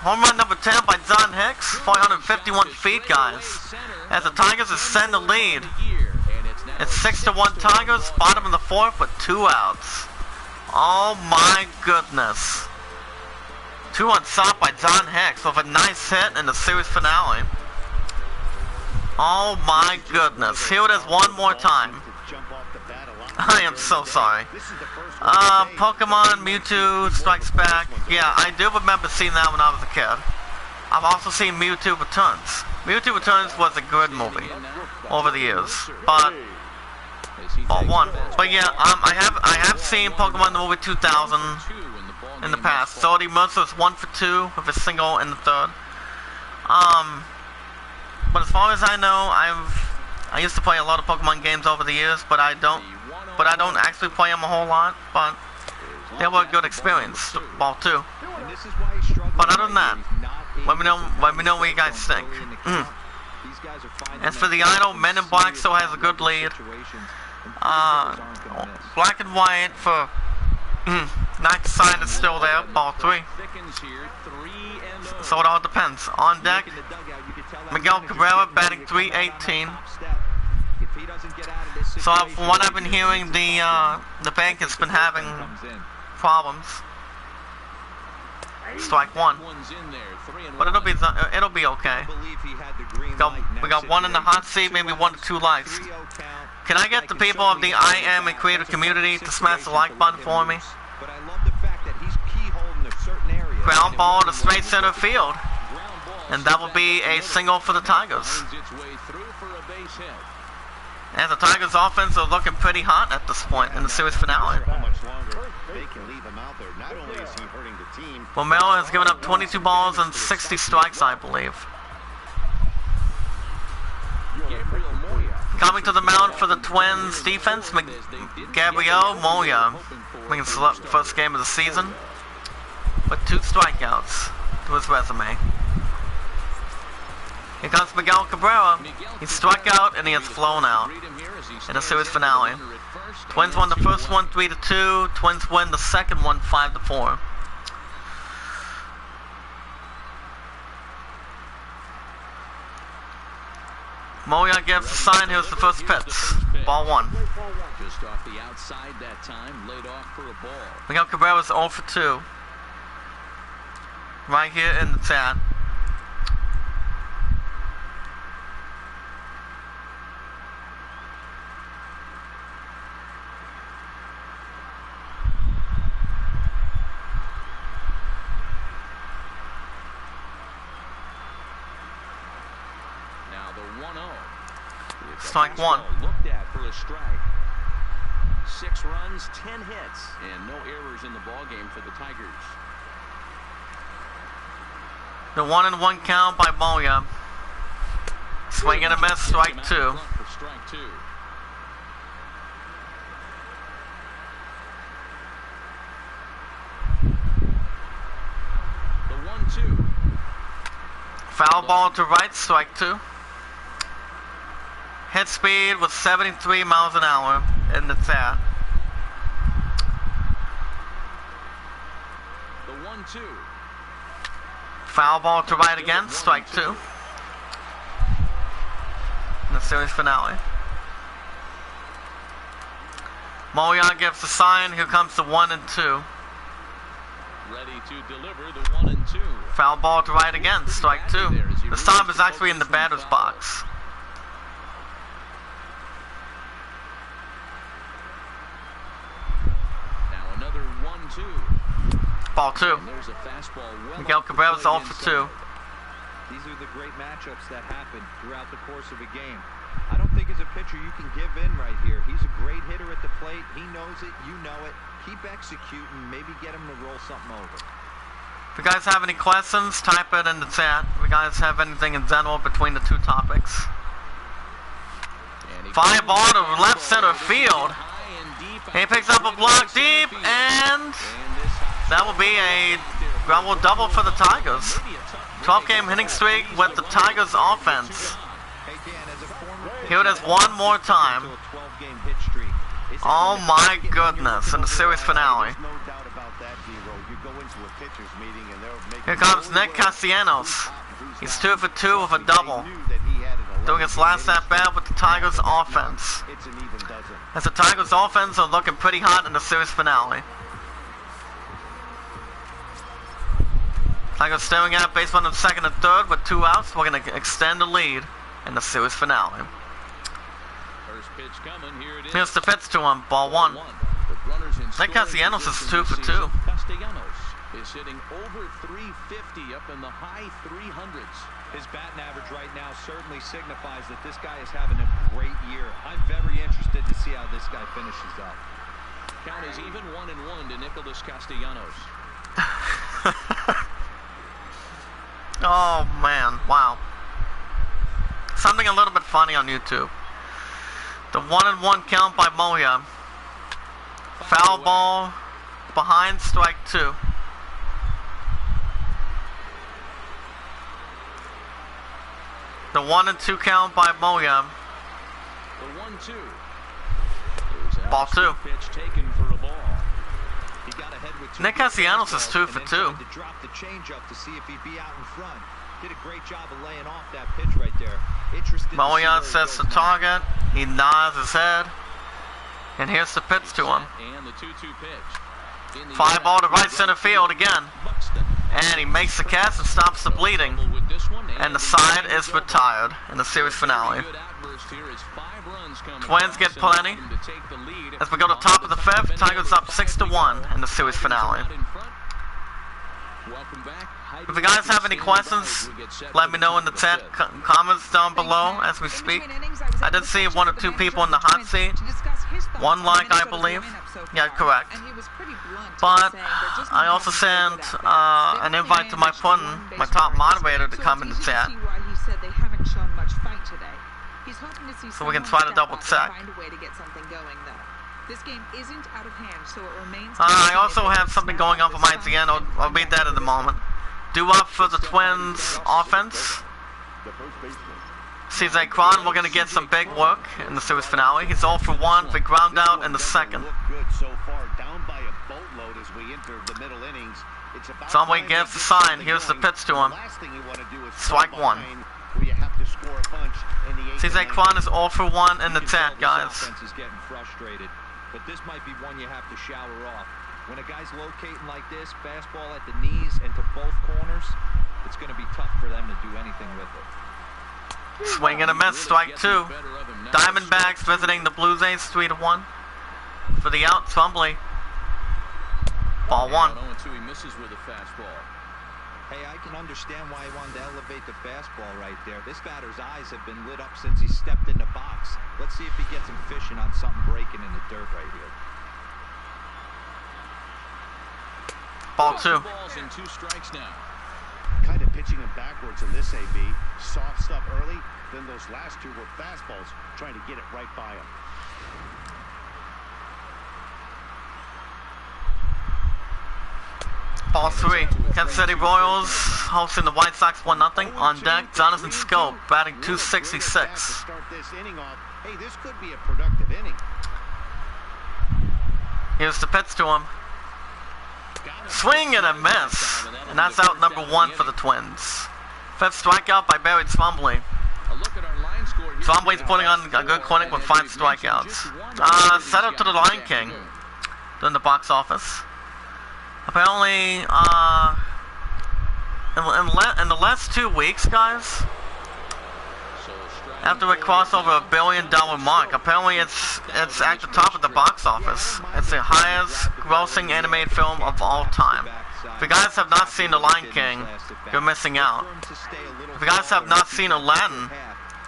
Home run number 10 by John Hicks, 451 feet, guys. As the Tigers ascend the lead. It's 6-1 Tigers, bottom of the fourth with 2 outs. Oh my goodness. 2-1 shot by John Hicks with a nice hit in the series finale. Oh my goodness. Here it is one more time. I am so sorry. Pokemon Mewtwo Strikes Back. Yeah, I do remember seeing that when I was a kid. I've also seen Mewtwo Returns. Mewtwo Returns was a good movie over the years, but ball one. But yeah, I have seen Pokemon the movie 2000 in the past. So the Mercer was 1 for 2 with a single in the third. But as far as I know, I used to play a lot of Pokemon games over the years, but I don't actually play them a whole lot. But they were a good experience. Ball 2. But other than that, let me know what you guys think. As for the Idol, Men in Black still has a good lead. Black and White for Night Side is still there. Ball 3. So it all depends. On deck, Miguel Cabrera batting .318. So from what I've been hearing, the bank has been having problems. Strike 1. But it'll be okay. We got 1 in the hot seat, maybe 1 to 2 likes. Can I get the people of the I Am a Creator community to smash the like button for me? Ground ball to straight center field. And that will be a single for the Tigers. And the Tigers offense are looking pretty hot at this point in the series finale. Romero has given up 22 balls and 60 strikes, I believe. Coming to the mound for the Twins defense, Gabriel Moya, making the first game of the season, with 2 strikeouts to his resume. Here comes Miguel Cabrera. He struck out and he has flown out in the series finale. Twins won the first one 3-2. Twins win the second one 5-4. Moya gives the sign. Here's the first pitch. Ball 1. Just off the outside that time, laid off for a ball. Miguel Cabrera's 0 for 2. Right here in the chat. Strike 1. Looked at for a strike. 6 runs, 10 hits, and no errors in the ball game for the Tigers. The 1-1 count by Moya. Swing and a miss, strike 2. The 1-2. Foul ball to right, strike 2. Hit speed was 73 miles an hour in the chat. The 1-2. Foul ball to right again, strike 2. In the series finale. Moya gives the sign. Here comes the 1 and 2. Ready to deliver the 1 and 2. Foul ball to right again, strike 2. This time is actually in the batter's box. Ball 2. Miguel Cabrera's 0 for 2. These are the great matchups that happen throughout the course of a game. I don't think think as a pitcher you can give in right here. He's a great hitter at the plate. He knows it. You know it. Keep executing. Maybe get him to roll something over. If you guys have any questions, type it in the chat. If you guys have anything in general between the two topics. Fly ball to left center field. He picks up a block deep, and that will be a ground ball double for the Tigers. 12-game hitting streak with the Tigers offense. Here it is one more time. Oh my goodness, in the series finale. Here comes Nick Castellanos. He's 2 for 2 with a double, doing his last at-bat with the Tigers offense. As the Tigers offense are looking pretty hot in the series finale. Tigers staring at baseball in second and third with 2 outs. We're going to extend the lead in the series finale. Here's the pitch to him, ball 1. Nick Castellanos is 2 for 2. Castellanos is hitting over 350 up in the high 300s. His batting average right now certainly signifies that this guy is having a great year. I'm very interested to see how this guy finishes up. Count is even 1-1 to Nicholas Castellanos. Oh man, wow. Something a little bit funny on YouTube. The 1-1 count by Moya. Foul ball behind strike 2. The 1-2 count by Moya. The 1-2. Ball 2. Pitch taken for a ball. He got ahead with 2 Nick Castellanos is 2 for 2. To drop the changeup to see if he'd be out in front. Did a great job of laying off that pitch right there. Interested. Moya sets the target. He nods his head. And here's the pitch to him. And the 2-2 pitch. Fly ball to right center field again. And he makes the catch and stops the bleeding. And the side is retired in the series finale. Twins get plenty. As we go to top of the 5th, Tigers up 6-1 in the series finale. If you guys have any questions, let me know in the chat comments down below as we speak. I did see 1 or 2 people in the hot seat. 1 like, I believe. Yeah, correct. But I also sent an invite to my partner, my top moderator, to come in the chat. So we can try to double check. This game isn't out of hand, so it remains. I also have something going on for my GN. I'll read that in a moment. Due up for the Twins offense. CJ Cron, we're going to get some big work in the series finale. He's 0 for 1 for ground out in the second. Somebody gives the sign. Here's the pitch to him. Strike 1. CJ Cron is 0 for 1 in the chat, guys. But this might be one you have to shower off. When a guy's locating like this, fastball at the knees and to both corners, it's going to be tough for them to do anything with it. Swing and a miss, strike 2. Diamondbacks visiting the Blue Jays 3-1. For the out, Trumbley. Ball 1. He misses with a fastball. Hey, I can understand why he wanted to elevate the fastball right there. This batter's eyes have been lit up since he stepped in the box. Let's see if he gets him fishing on something breaking in the dirt right here. Ball 2. Balls and 2 strikes now. Kind of pitching him backwards in this AB. Soft stuff early, then those last 2 were fastballs, trying to get it right by him. Ball 3. Kansas City Royals hosting the White Sox 1-0. On deck, Jonathan Scope batting .266. Hey, this could be a productive inning. Here's the pitch to him. Swing and a miss. And that's out number 1 for the Twins. 5th strikeout by Barry Trumbley. Trumbley's putting on a good clinic with 5 strikeouts. Set up to the Lion King during the box office. Apparently, in the last 2 weeks, guys, after it crossed over $1 billion mark, apparently it's at the top of the box office. It's the highest grossing animated film of all time. If you guys have not seen The Lion King, you're missing out. If you guys have not seen Aladdin,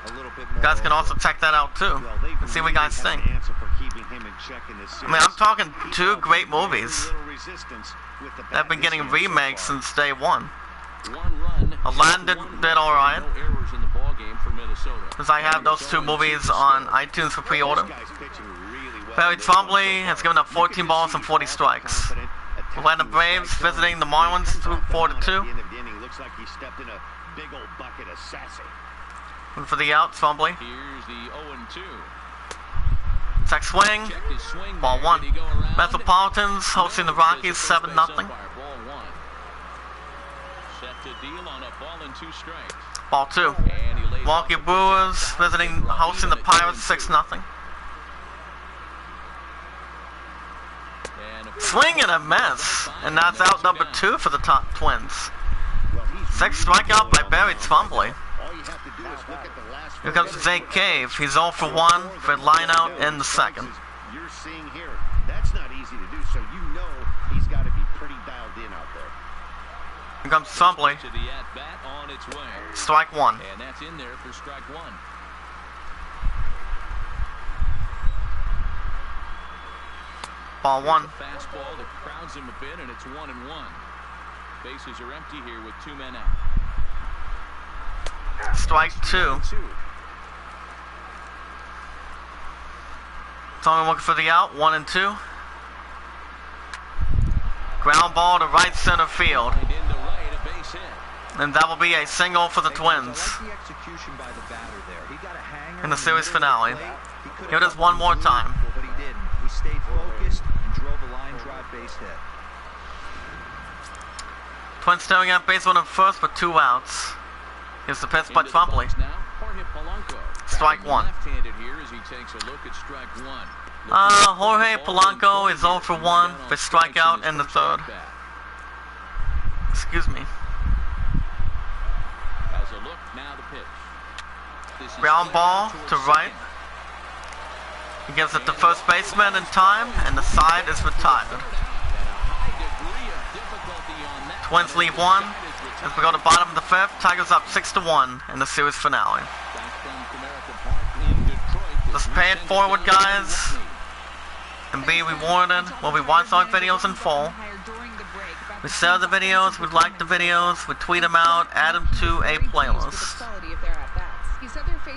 a little bit You more. guys can also check that out too and see what you guys think. I mean, I'm talking two great movies that have been getting remakes since day one. Aladdin did alright, because I have those two movies on iTunes for pre-order. Barry Trombley has given up 14 balls and 40 strikes. Atlanta Braves visiting the Marlins through 4-2. And for the out, Trombley. Here's the 0-2. Check swing. Ball one. Metropolitans hosting the Rockies 7-0. Set to deal on a ball and 2 strikes. Ball two. Milwaukee Brewers hosting the Pirates 6-0. Swing and a miss, and that's out number 2 for the top Twins. 6 strikeout by Barry Trombley. Here comes Zach Cave. He's 0 for 1 for a line out in the second. You're seeing here, that's not easy to do, so you know he's got to be pretty dialed in out there. Here comes Trombley. To the at-bat on its way. Strike 1. And that's in there for strike 1. Ball 1. Fastball that crowds him a bit, and it's 1-1. Bases are empty here with 2 men out. Strike 2. Tommy looking for the out. 1-2. Ground ball to right center field. And that will be a single for the Twins in the series finale. Here it is one more time. But he didn't. He stayed focused and drove a line drive base hit. Twins staring at base runner first with 2 outs. Here's the pitch by Trombley. Strike 1. Jorge Polanco is 0 for 1 for strikeout in the third. Excuse me. Ground ball to right. He gives it to first baseman in time, and the side is retired. Twins leave 1. As we go to bottom of the 5th, Tigers up 6-1 in the series finale. Let's pay it forward, guys, and be rewarded while we watch our videos in full. We share the videos, we like the videos, we tweet them out, add them to a playlist.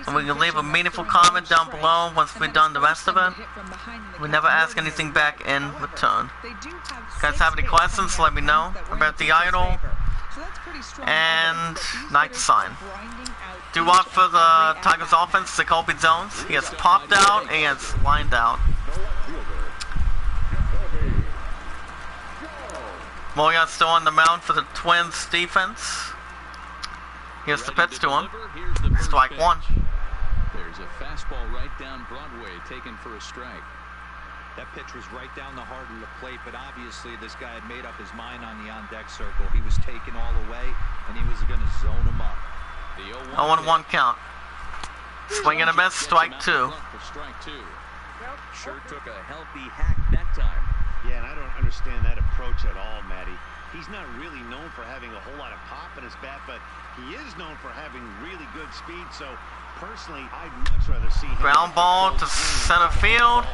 And we can leave a meaningful comment down below once we've done the rest of it. We never ask anything back in return. If you guys have any questions, let me know about the idol and night sign. Do up for the Tigers offense, Jacoby Jones. He has popped out and he has lined out. Moya still on the mound for the Twins defense. Here's the pitch to him. Strike 1. There's a fastball right down Broadway taken for a strike. That pitch was right down the heart of the plate, but obviously this guy had made up his mind on the on-deck circle. He was taken all the way, and he was going to zone him up. The 0-1 count. Swing and a miss, strike 2. Sure took a healthy hack that time. Yeah, and I don't understand that approach at all, Matty. He's not really known for having a whole lot of pop in his bat, but he is known for having really good speed, so personally, I'd much rather see him. Ground ball to center field.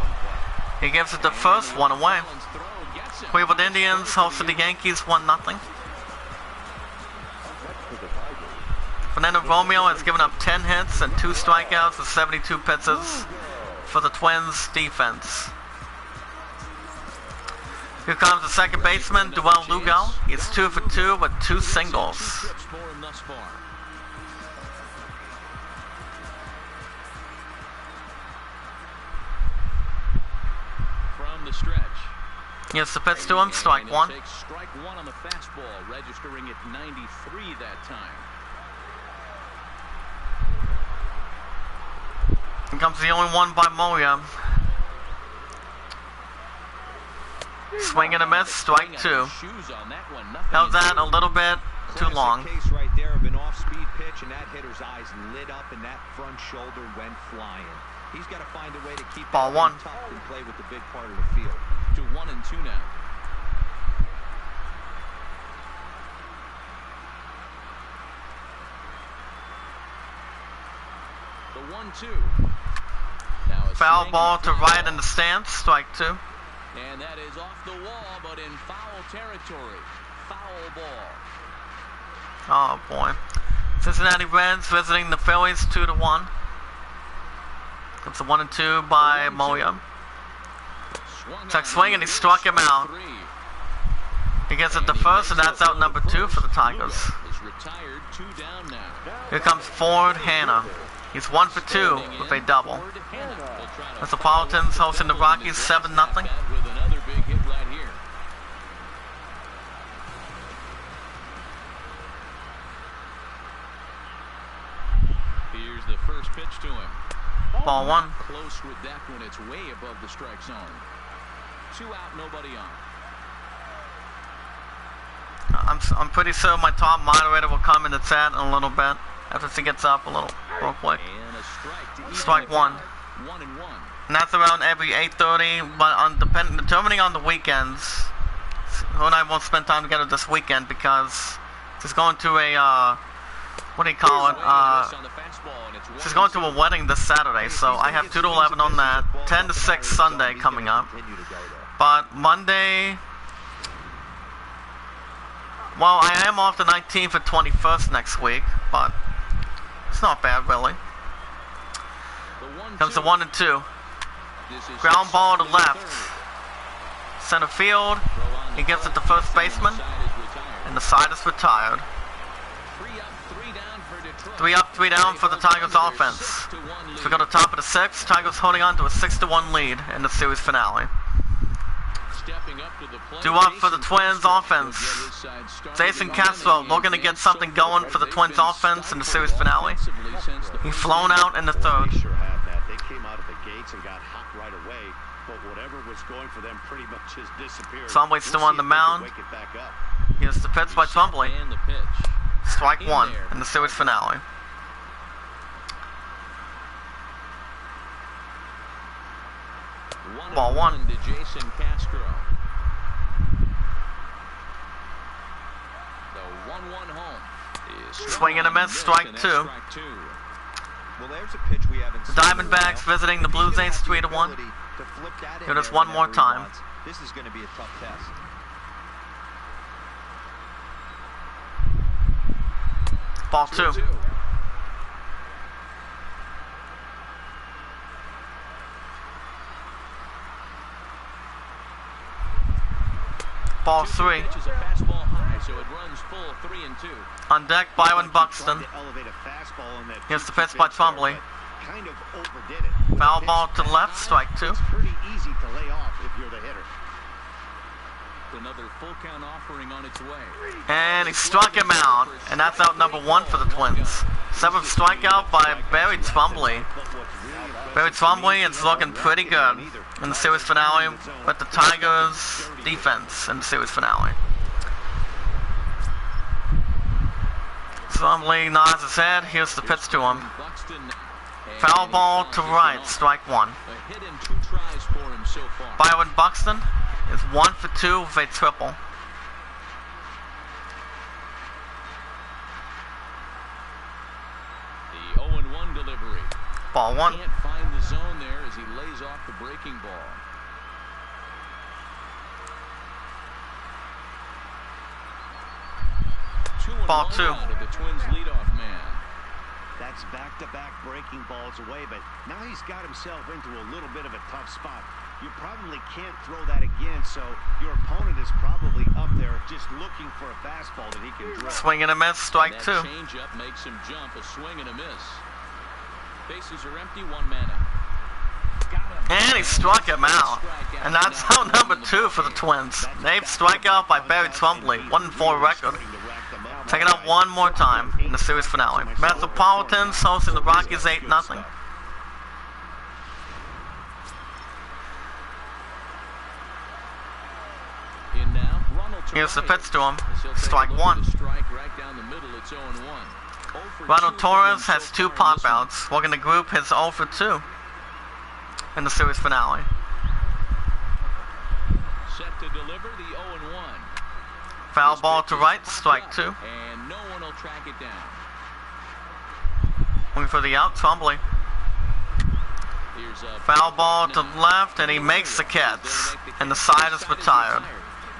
He gives it to first, 1 away. Cleveland Indians hosted the Yankees 1-0. Fernando Romeo has given up 10 hits and 2 strikeouts with 72 pitches for the Twins defense. Here comes the second baseman, Duel Lugo. He's 2 for 2 with 2 singles. The stretch. Here's the pitch to him, strike 1. Strike 1 on the fastball, registering at 93 that time. Here comes the 0-1 by Moya. Swing and a miss, strike 2. Held that a little bit too long. Case right there of an off-speed pitch, and that hitter's eyes lit up, and that front shoulder went flying. He's got to find a way to keep ball 1 tucked and play with the big part of the field. To 1-2 now. 1-2. Now a Foul swing ball and a to right foul. in the stance. Strike 2. And that is off the wall, but in foul territory. Foul ball. Oh boy. Cincinnati Reds visiting the Phillies 2-1. It's a 1-2 by Moya. Check swing and he struck him out. He gets it to first, and that's out number 2 for the Tigers. Here comes Ford Hanna. He's 1 for 2 with a double. Metropolitans hosting the Rockies 7-0. Here's the first pitch to him. Ball 1. Close with that one. It's way above the strike zone. 2 out, nobody on. I'm pretty sure my top moderator will come in the chat in a little bit after she gets up a little real quick. And a strike to Strike 1. 1-1. And that's around every 8:30, but determining on the weekends. Her and I won't spend time together this weekend because she's going to a what do you call it? She's going to a wedding this Saturday, so I have 2 to 11 on that. 10 to 6 Sunday coming up. But Monday, well, I am off the 19th and 21st next week, but it's not bad really. Comes to 1-2. Ground ball to left. Center field. He gives it to first baseman, and the side is retired. 3 up, 3 down for the Tigers offense. As we go to the top of the 6th, Tigers holding on to a 6-1 lead in the series finale. 2 up for the Twins offense. Jason Castro looking to get something going for the Twins offense in the series finale. He's flown out in the 3rd. They came out of the gates and got hot right away, but whatever was going for them pretty much has disappeared. Trombley's still on the mound. Here's the pitch by Trombley. Strike 1 in the series finale. Ball 1. To Jason Castro. The 1-1 home. Swing and a miss, strike 2. Well, there's a pitch we haven't The Diamondbacks visiting the Blue Jays 3-1. Here it is one more time. This is going to be a tough test. Ball 2. Ball 3. On deck, Byron Buxton. Here's the pitch by Trombley. Foul ball to left, strike 2. It's pretty easy to lay off if you're the hitter. Another full count offering on its way. And he struck him out, and that's out number 1 for the Twins. 7th strikeout by Barry Trombley. Barry Trombley is looking pretty good in the series finale with the Tigers' defense in the series finale. Trombley nods his head. Here's the pitch to him. Foul ball to right, strike 1. Byron Buxton is 1 for 2 with a triple. The 0-1 delivery. Ball 1. Can't find the zone there as he lays off the breaking ball. Ball 2. The Twins leadoff man. That's back-to-back breaking balls away, but now he's got himself into a little bit of a tough spot. You probably can't throw that again, so your opponent is probably up there just looking for a fastball that he can drill. Swing and a miss, strike 2. Changeup makes him jump, a swing and a miss. Bases are empty, 1 man out. And he struck him out. And that's out number 2 for the Twins. They've strikeout by Barry Trombley, 1-4 record. Take it out one more time in the series finale. Metropolitans hosting the Rockies 8-0. Here's the pitch to him. Strike 1. Ronald Torres has 2 pop-outs. We're going to group his 0 for 2 in the series finale. Set to deliver the 0-1. Foul ball to right, strike 2. And no one will track it down. Looking for the out, Trombley. Here's a Foul ball to the left, and he makes the catch. And the side is retired.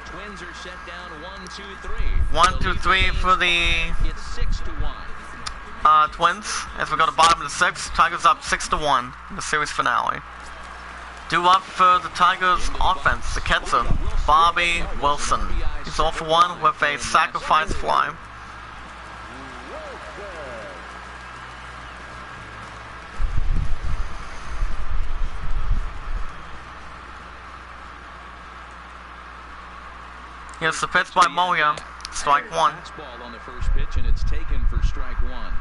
Twins are set down 1-2-3. 1-2-3 for the It's 6-1. Twins. As we go to bottom of the sixth, Tigers up 6-1 in the series finale. Due up for the Tigers offense, the catcher, Bobby Wilson. He's 0 for 1 with a sacrifice fly. Here's the pitch by Moya. Strike one. Fastball on the first pitch, and it's taken for strike one.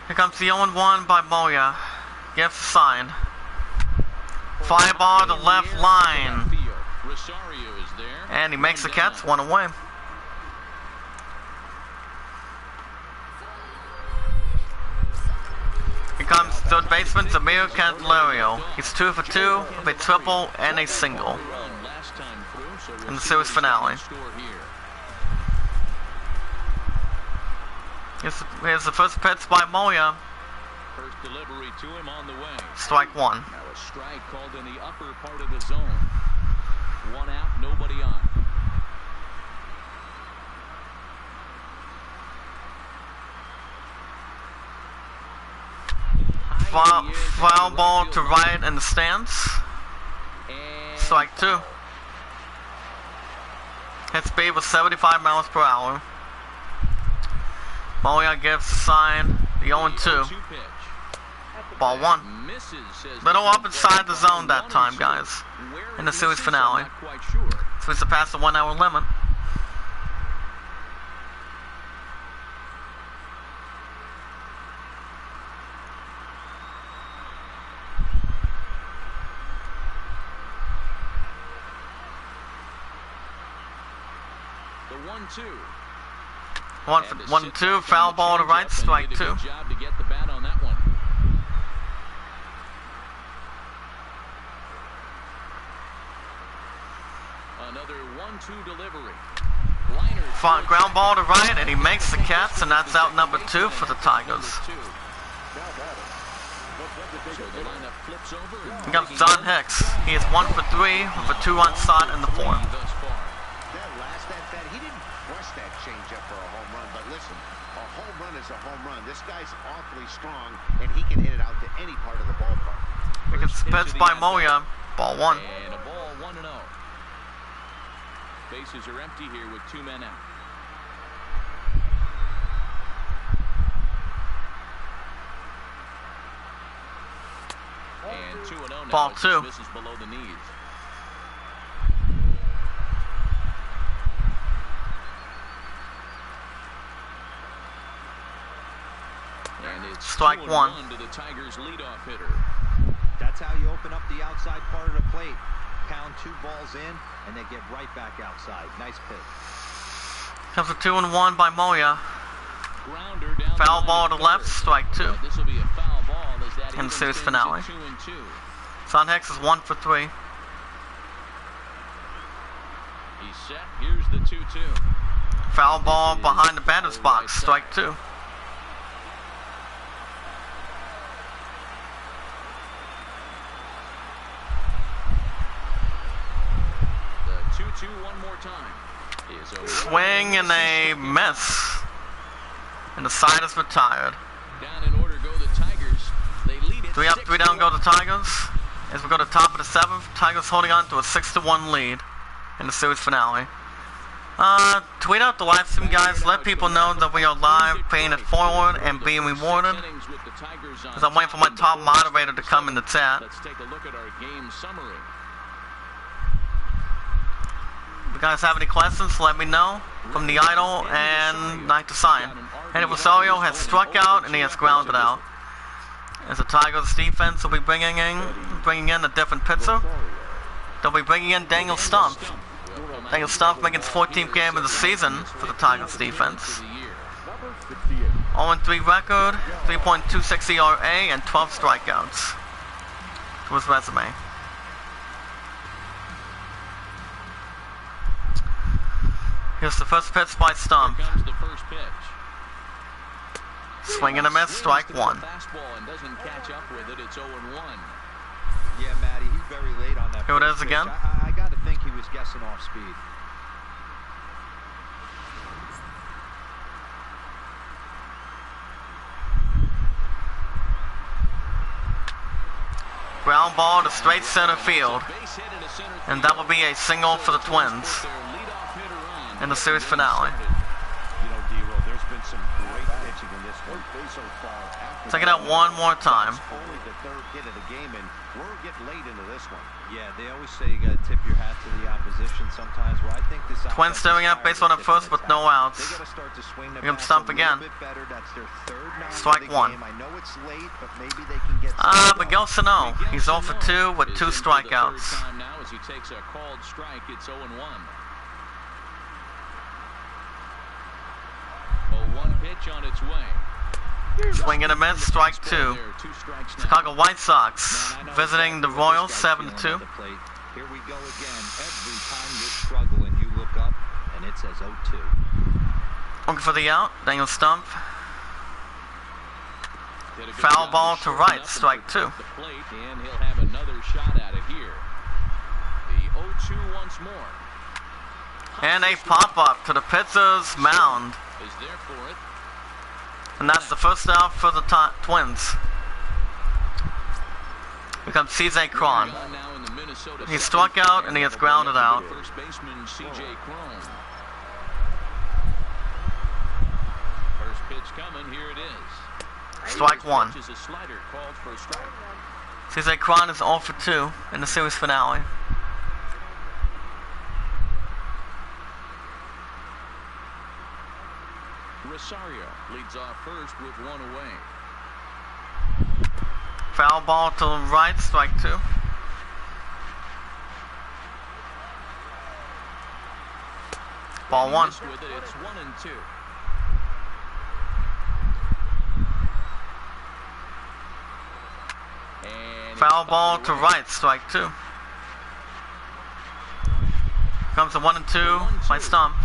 Here comes the 0-1 by Moya. Gives the sign. Fly ball to left line. Rosario is there. And he makes the catch, one away. Here comes third baseman Zamir Candelario. He's 2 for 2 with a triple and a single in the series finale. Here's the first pitch by Moya. First delivery to him on the way. Strike one. Now a strike called in the upper part of the zone. One out, nobody on. Foul ball to right in the stands. Strike two. His speed was 75 miles per hour. Moya gives the sign, the 0-2. Ball one. Little up inside the zone that time, guys, in the series finale. So we surpassed the 1 hour limit. The 1-2. 1-2, foul ball to right, strike two. Good job to get the bat on that one. Another 1-2 delivery. Ground ball to right, and he makes the catch, and that's out number 2 for the Tigers. Here comes John Hicks. He is 1 for 3 with a 2-run start in the fourth. That last at-bat, he didn't crush that changeup for a home run, but listen, a home run is a home run. This guy's awfully strong, and he can hit it out to any part of the ballpark. Here comes the pitch by Moya. Ball one. And a ball 1-0. Bases are empty here with 2 men out. And 2-0 now. Ball two. Misses below the knees. And it's strike 2-1 to the Tigers' leadoff hitter. That's how you open up the outside part of the plate. Pound 2 balls in, and they get right back outside. Nice pitch. Comes a 2-1 by Moya. Grounder down Foul the ball to line left, third. strike two. This will be a foul ball as that In the series evens things finale. at 2-2. John Hicks is 1 for 3. He's set. Here's the 2-2. Foul ball behind the batter's box, strike two. The 2-2 one more time. Is a Swing and a miss. And the side is retired. down in order go the Tigers. They lead it 3 up, 3 down go the Tigers. As we go to top of the 7th, Tigers holding on to a 6-1 lead in the series finale. Tweet out the live stream, guys. Let people know that we are live, paying it forward, and being rewarded. As I'm waiting for my top moderator to come in the chat. Let's take a look at our game summary. If you guys have any questions, let me know from the idol and Night to Sign. And Rosario has struck out and he has grounded out. As the Tigers defense will be bringing in a different pitcher. They'll be bringing in Daniel Stumpf. Daniel Stumpf making his 14th game of the season for the Tigers defense. 0-3 record, 3.26 ERA, and 12 strikeouts to his resume. Here's the first pitch by Stumpf. Here comes the first pitch. Swing and a miss, strike one. Fastball and doesn't catch up with it. It's 0-1. Yeah, Matty, he's very late on that. Here it is pitch. again. I got to think he was guessing off speed. Ground ball to straight center field. And that will be a single for the Twins in the series finale. You know, D-Roll, there's been some great pitching in this one so far. Take it out one more time. Only the third hit of the game, and we're getting late into this one. Yeah, they always say you got to tip your hat to the opposition sometimes. Well, I think this Twins staring at base on at first with no outs. They got to start to swing the You're gonna bats stump a again. little bit better. That's their third Strike one. game. I know it's late, but maybe they can get Miguel Sano. He's 0 for 2 with 2 strikeouts. Now as he takes a called strike, it's 0-1. 0-1 pitch on its way. Swing and a miss, strike 2. Chicago White Sox visiting the Royals 7-2. Here we go again. Every time you struggle and you look up, and it says 0-2. Looking for the out. Daniel Stump. Foul ball to right, strike 2. And he'll have another shot at it here. The 0-2 once more. And a pop-up to the pitcher's mound. Is there for it. And that's the first out for the Twins. Here comes C.J. Cron. He struck out and he gets grounded out. First baseman C.J. Cron. First pitch coming, here it is. Strike 1. Pitch is a slider called for a strike. C.J. Cron is 0 for 2 in the series finale. Rosario leads off first with 1 away. Foul ball to the right, strike 2. Ball 1. With it, it's 1-2. And Foul ball to right, strike 2. Comes a 1-2 by Stump.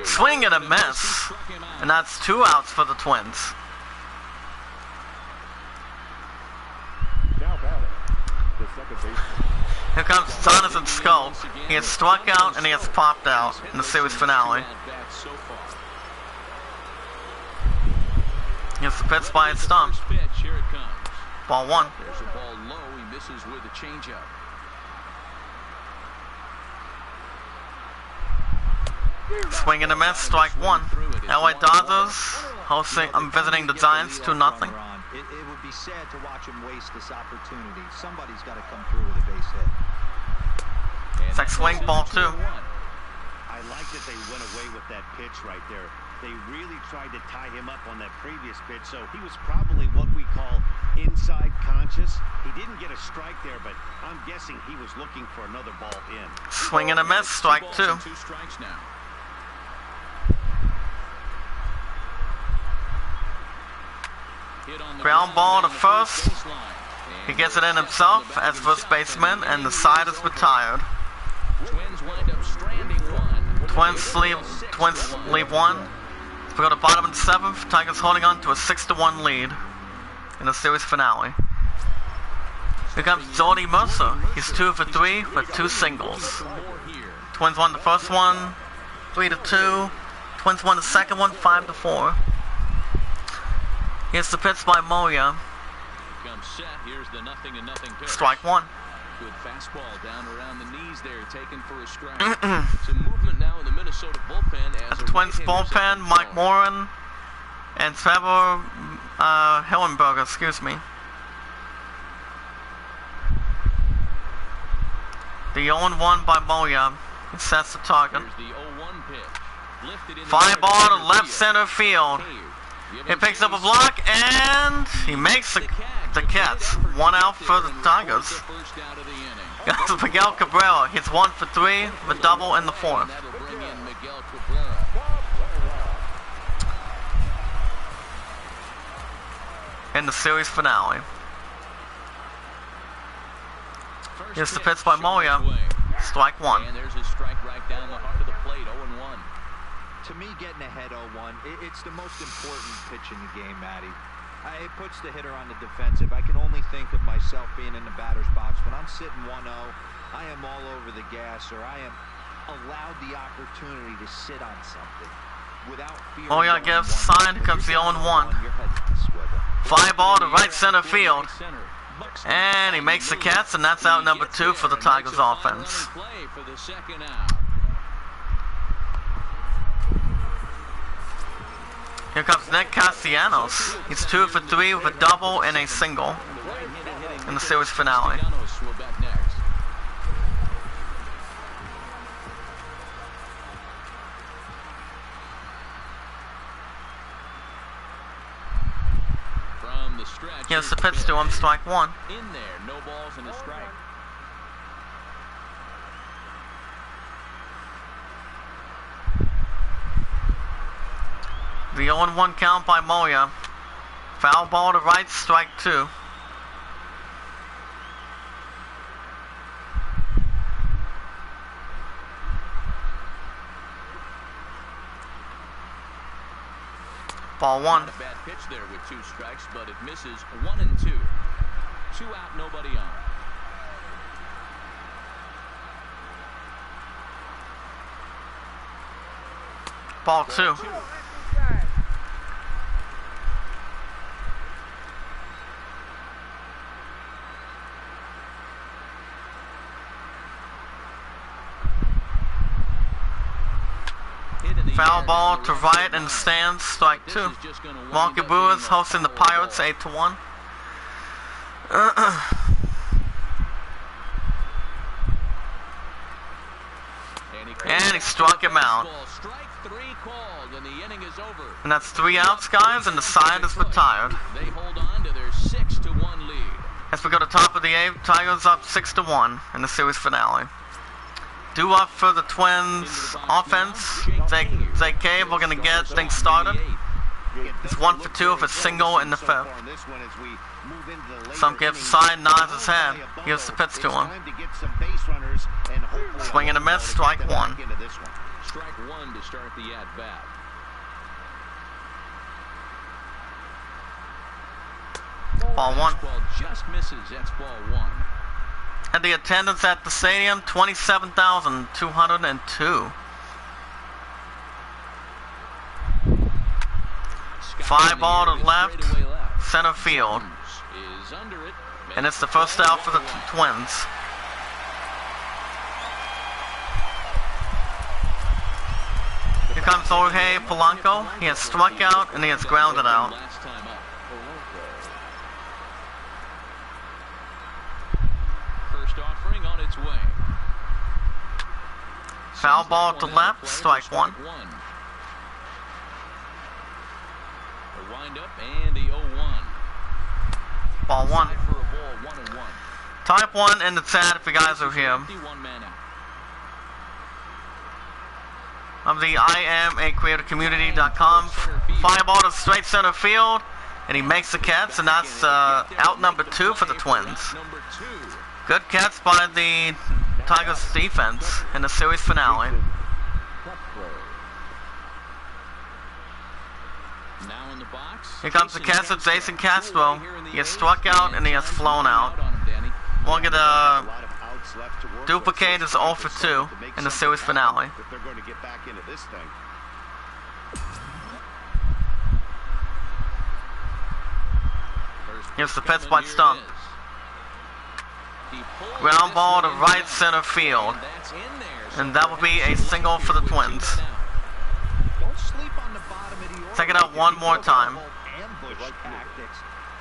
Swing and a miss. And that's 2 outs for the Twins. Here comes Jonathan Scope. He has struck out and he has popped out in the series finale. Here's the pitch by Stump. Ball 1. There's a ball low. He misses with a changeup. Swing and a miss, strike 1. LA Dodgers hosting. I'm visiting the Giants 2-0. It would be sad to watch him waste this opportunity. Somebody's got to come through with a base hit. It's like swing, ball 2. I like that they went away with that pitch right there. They really tried to tie him up on that previous pitch, so he was probably what we call inside conscious. He didn't get a strike there, but I'm guessing he was looking for another ball in. Swing and a miss, strike 2. 2 strikes now. Ground ball to first. He gets it in himself as first baseman, and the side is retired. Twins wind up stranding 1. Twins leave 1. We go to bottom of the 7th. Tigers holding on to a 6-1 lead in the series finale. Here comes Jordy Mercer. He's 2 for 3 with 2 singles. Twins won the first one, 3-2. Twins won the second one, 5-4. Here's the pitch by Moya. Comes set. Here's the 0-0 pitch. Strike 1. Good fastball down around the knees there, taken for a strike. Some movement now in the Minnesota bullpen. At the Twins bullpen, Mike Moran and Trevor Hillenberger, excuse me. The 0-1 by Moya. It sets the target. Here's the 0-1 pitch. Lifted in Fly the ball to air. left center field. He picks up a block and he makes the catch. 1 out for the Tigers. That's Miguel Cabrera. He's 1 for 3 with a double in the 4th. That'll bring in Miguel Cabrera. In the series finale. Here's the pitch by Moya. Strike 1. And there's a strike right down the heart of the plate. 0-1. To me, getting ahead 0-1, it's the most important pitch in the game, Matty. It puts the hitter on the defensive. I can only think of myself being in the batter's box. When I'm sitting 1-0, I am all over the gas, or I am allowed the opportunity to sit on something without fear. Oh yeah, gives sign. Here comes the 0-1. Fly ball to right center field. And he makes the catch, and that's out number 2 for the Tigers offense. Here comes Nick Castellanos. He's 2 for 3 with a double and a single in the series finale. Here's the pitch to him, strike 1. In there, no balls and a strike. The 0-1 count by Moya. Foul ball to right, strike 2. Ball 1. Not a bad pitch there with 2 strikes, but it misses 1 and 2. 2 out, nobody on. Ball 2. Foul ball to right in the stands, strike 2. Wonky Brewers hosting the Pirates 8-1. And he struck him out. And that's 3 outs, guys, and the side is retired. They hold on to their 6-1 lead. As we go to top of the 8th, Tigers up 6-1 in the series finale. Due up for the Twins offense. Zay Cave, we're going to get things started. It's 1 for 2 with a single in the 5th. Some gives side, nods his head. Gives the pitch to him. Swing and a miss, strike 1. Strike 1 to start the at-bat. Ball 1. Ball just misses. That's ball 1. And the attendance at the stadium, 27,202. Fly ball to left, center field. And it's the first out for the Twins. Here comes Jorge Polanco. He has struck out and he has grounded out. Foul ball to left, strike 1. A wind up and the 0-1. Ball 1. Type 1 in the chat if you guys are here. Of the IamACreatorCommunity.com. Fly ball to straight center field, and he makes the catch, and that's out number 2 for the Twins. Good catch by the Tigers defense in the series finale. Now in the box. Here comes the catch of Jason Castro. He has struck out and he has flown out. We'll get a duplicate his 0 for 2 in the series finale. Here's the pitch by Stump. Ground ball to right center field. And that will be a single for the Twins. Take it out one more time.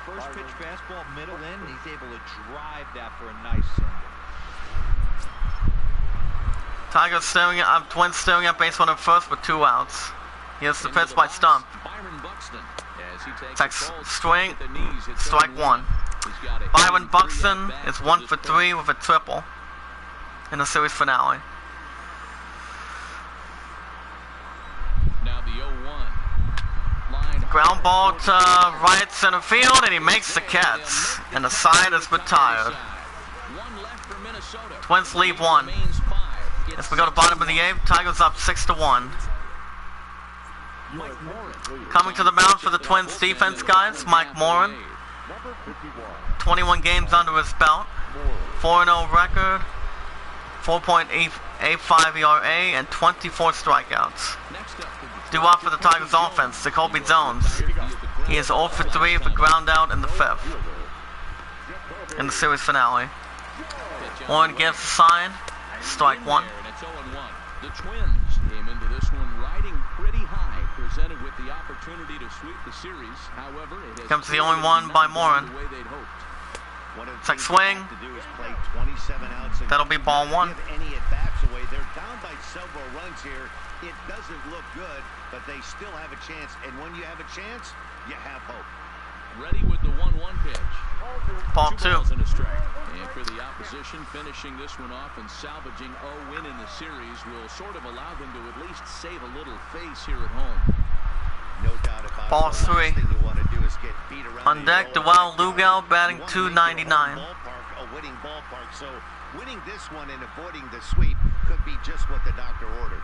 First pitch fastball, middle in, and he's able to drive that for a nice single. Tigers staring at Twins staring at base 1 at first with 2 outs. Here's the pitch by Stump. Takes swing, strike 1. Byron Buxton is 1 for 3 with a triple in the series finale. Now the 0-1. Ground ball to right center field, and he makes the catch. And the side is retired. Twins leave 1. As we go to bottom of the 8th, Tigers up 6-1. Mike Moran. Coming to the mound for the Twins defense, guys, Mike Moran. 21 games under his belt. 4-0 record. 4.85 ERA and 24 strikeouts. Due up for the Tigers offense, Jacoby Jones. He is 0 for 3 with a ground out in the 5th. In the series finale. Warren gives a sign. Strike 1. The Twins came into this one riding pretty high, presented with the opportunity to sweep the series. However, it has comes the only one by Moran. Check swing. That'll be ball 1. Any at-bats away. They're down by several runs here. It doesn't look good, but they still have a chance. And when you have a chance, you have hope. Ready with the 1-1 pitch. Ball 2. 2 balls and a strike. And for the opposition, finishing this one off and salvaging a win in the series will sort of allow them to at least save a little face here at home. No doubt about it. Ball 3. Thing you want to do is get beat around On deck, Dewell Lugal batting .299. A winning ballpark. So winning this one and avoiding the sweep could be just what the doctor ordered.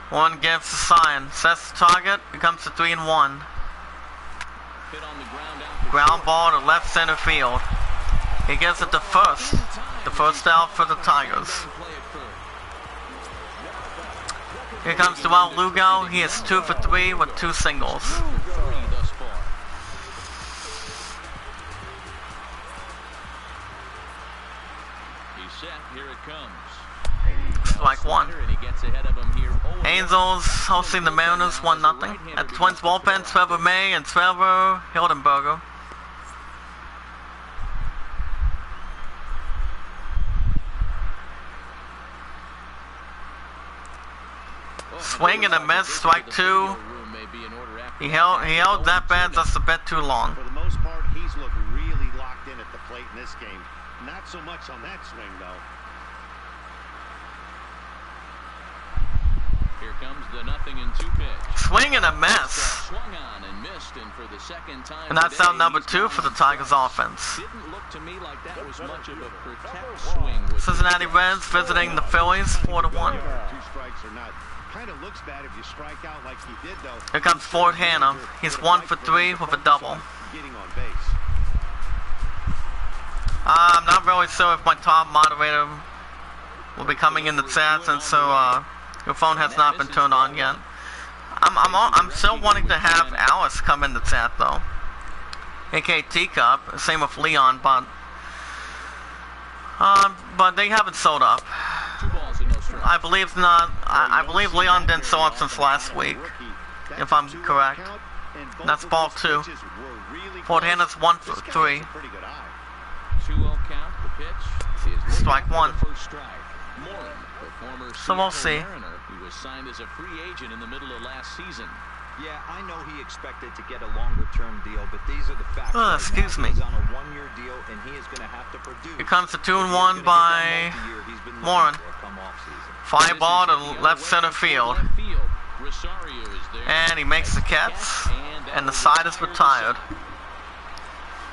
One gives the sign. Sets the target. Becomes a 3-1. Hit on the ground out. Ground ball to left center field. He gives it to first. The first out for the Tigers. Here comes Dewell Lugal. He is 2 for 3 with 2 singles. He's set. Here it comes. Strike 1. Angels hosting the Mariners 1-0. At the Twins bullpen, Trevor May and Trevor Hildenberger. Swing and a miss, strike 2. He held that bad just a bit too long. For the most part, he's looked really locked in at the plate in this game. Not so much on that swing, though. Here comes the 0-2 pitch. Swing and a miss. Swung on and missed, and for the second time And that's today, out number 2 for the Tigers offense. Didn't look to me like that was much of a protect swing. Cincinnati Reds visiting the Phillies 4-1. 2 strikes or not. Kind of looks bad if you strike out like he did, though. Here comes Ford Hanna. He's 1 for 3 with a double. Getting on base. I'm not really sure if my top moderator will be coming in the chat, and so your phone has not been turned on yet. I'm still wanting to have Alice come in the chat though, aka Teacup. Same with Leon, but they haven't sold up. 2 balls and no strikes. I believe not. I believe Leon didn't show up since last week, if I'm correct. That's ball 2. Ford Hanna's 1 for 3. 2-0 count. The pitch is Strike 1. first strike. Moran, the former So we'll see. Seattle Mariner, who was signed as a free agent in the middle of last season. Yeah, I know he expected to get a longer-term deal, but these are the facts. Oh, excuse me. He's on a 1-year deal, and he is going to have to produce. Here comes the 2-1 by Moran. Fly ball to left center field. Rosario is there. And he makes the catch, and the side is retired.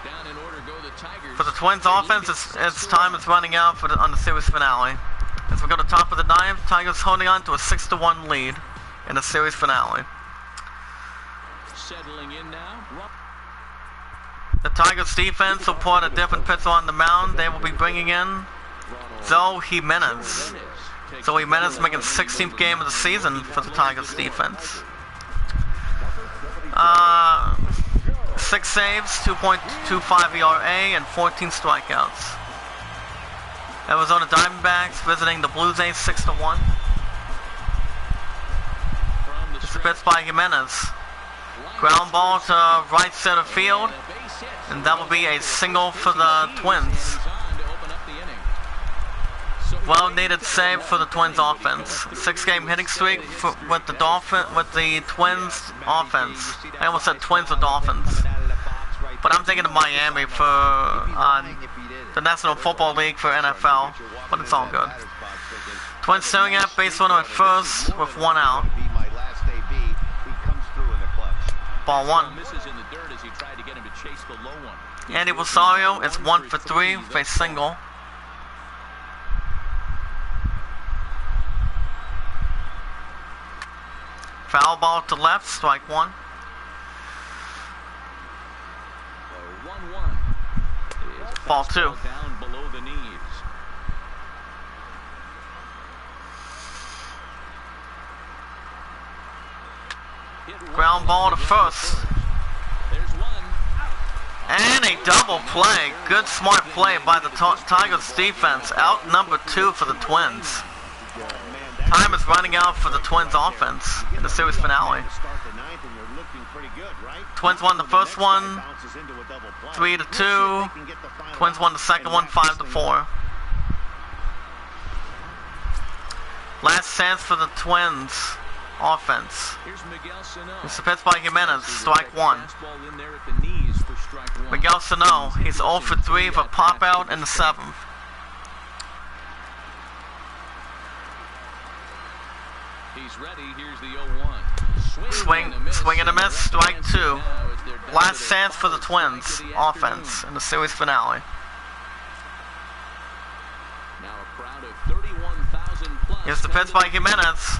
Down in order go the Tigers. For the Twins offense, its time is running out on the series finale. As we go to top of the ninth, Tigers holding on to a 6-1 lead in the series finale. Settling in now. The Tigers defense will put a different pitcher on the mound. They will be bringing in Joe Jimenez. Joe Jimenez making 16th game of the season for the Tigers defense. 6 saves, 2.25 ERA, and 14 strikeouts. Arizona Diamondbacks visiting the Blue Jays 6-1. It's a pitch by Jimenez. Ground ball to right center field, and that will be a single for the Twins. Well-needed save for the Twins offense. 6-game hitting streak with the Twins offense. I almost said Twins or Dolphins, but I'm thinking of Miami for the National Football League for NFL, but it's all good. Twins staring at base runner at first with 1 out. Ball 1. Andy Rosario is 1 for 3 with a single. Foul ball to left, strike one. The 1-1. Ball two. Down below the knees. Ground ball to first. There's one. And a double play. Good smart play by the Tigers defense. Out number 2 for the Twins. Time is running out for the Twins offense in the series finale. Twins won the first one 3-2. Twins won the second one 5-4. Last chance for the Twins offense. It's the pitch by Jimenez, strike one. Miguel Sano, he's 0 for 3 for pop out in the 7th. He's ready. Here's the 0-1. Swing and a miss, strike two. Last chance for the Twins offense in the series finale. Now a crowd of 31,000 plus. Here's the pitch by Jimenez.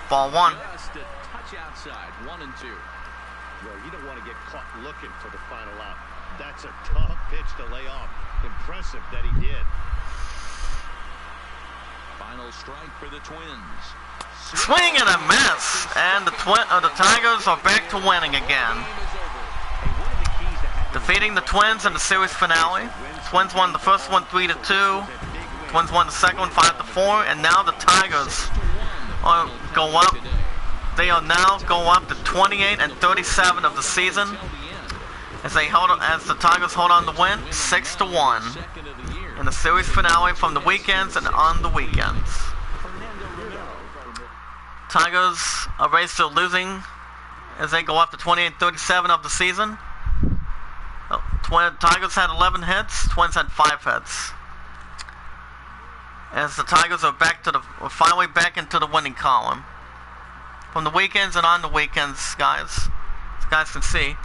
Ball one. Just a touch outside, 1 and 2. Well, you don't want to get caught looking for the final out. That's a tough pitch to lay off. Impressive that he did. Final strike for the Twins. Swing and a miss, and the Tigers are back to winning again. Defeating the Twins in the series finale. Twins won the first one 3-2. Twins won the second one 5-4, and now the Tigers go up. They are now go up to 28 and 37 of the season as the Tigers hold on to win 6-1 in the series finale from the weekends and on the weekends. Tigers are raised to losing as they go up to 28-37 of the season. Tigers had 11 hits, Twins had 5 hits. As the Tigers are finally back into the winning column. From the weekends and on the weekends, guys. As you guys can see.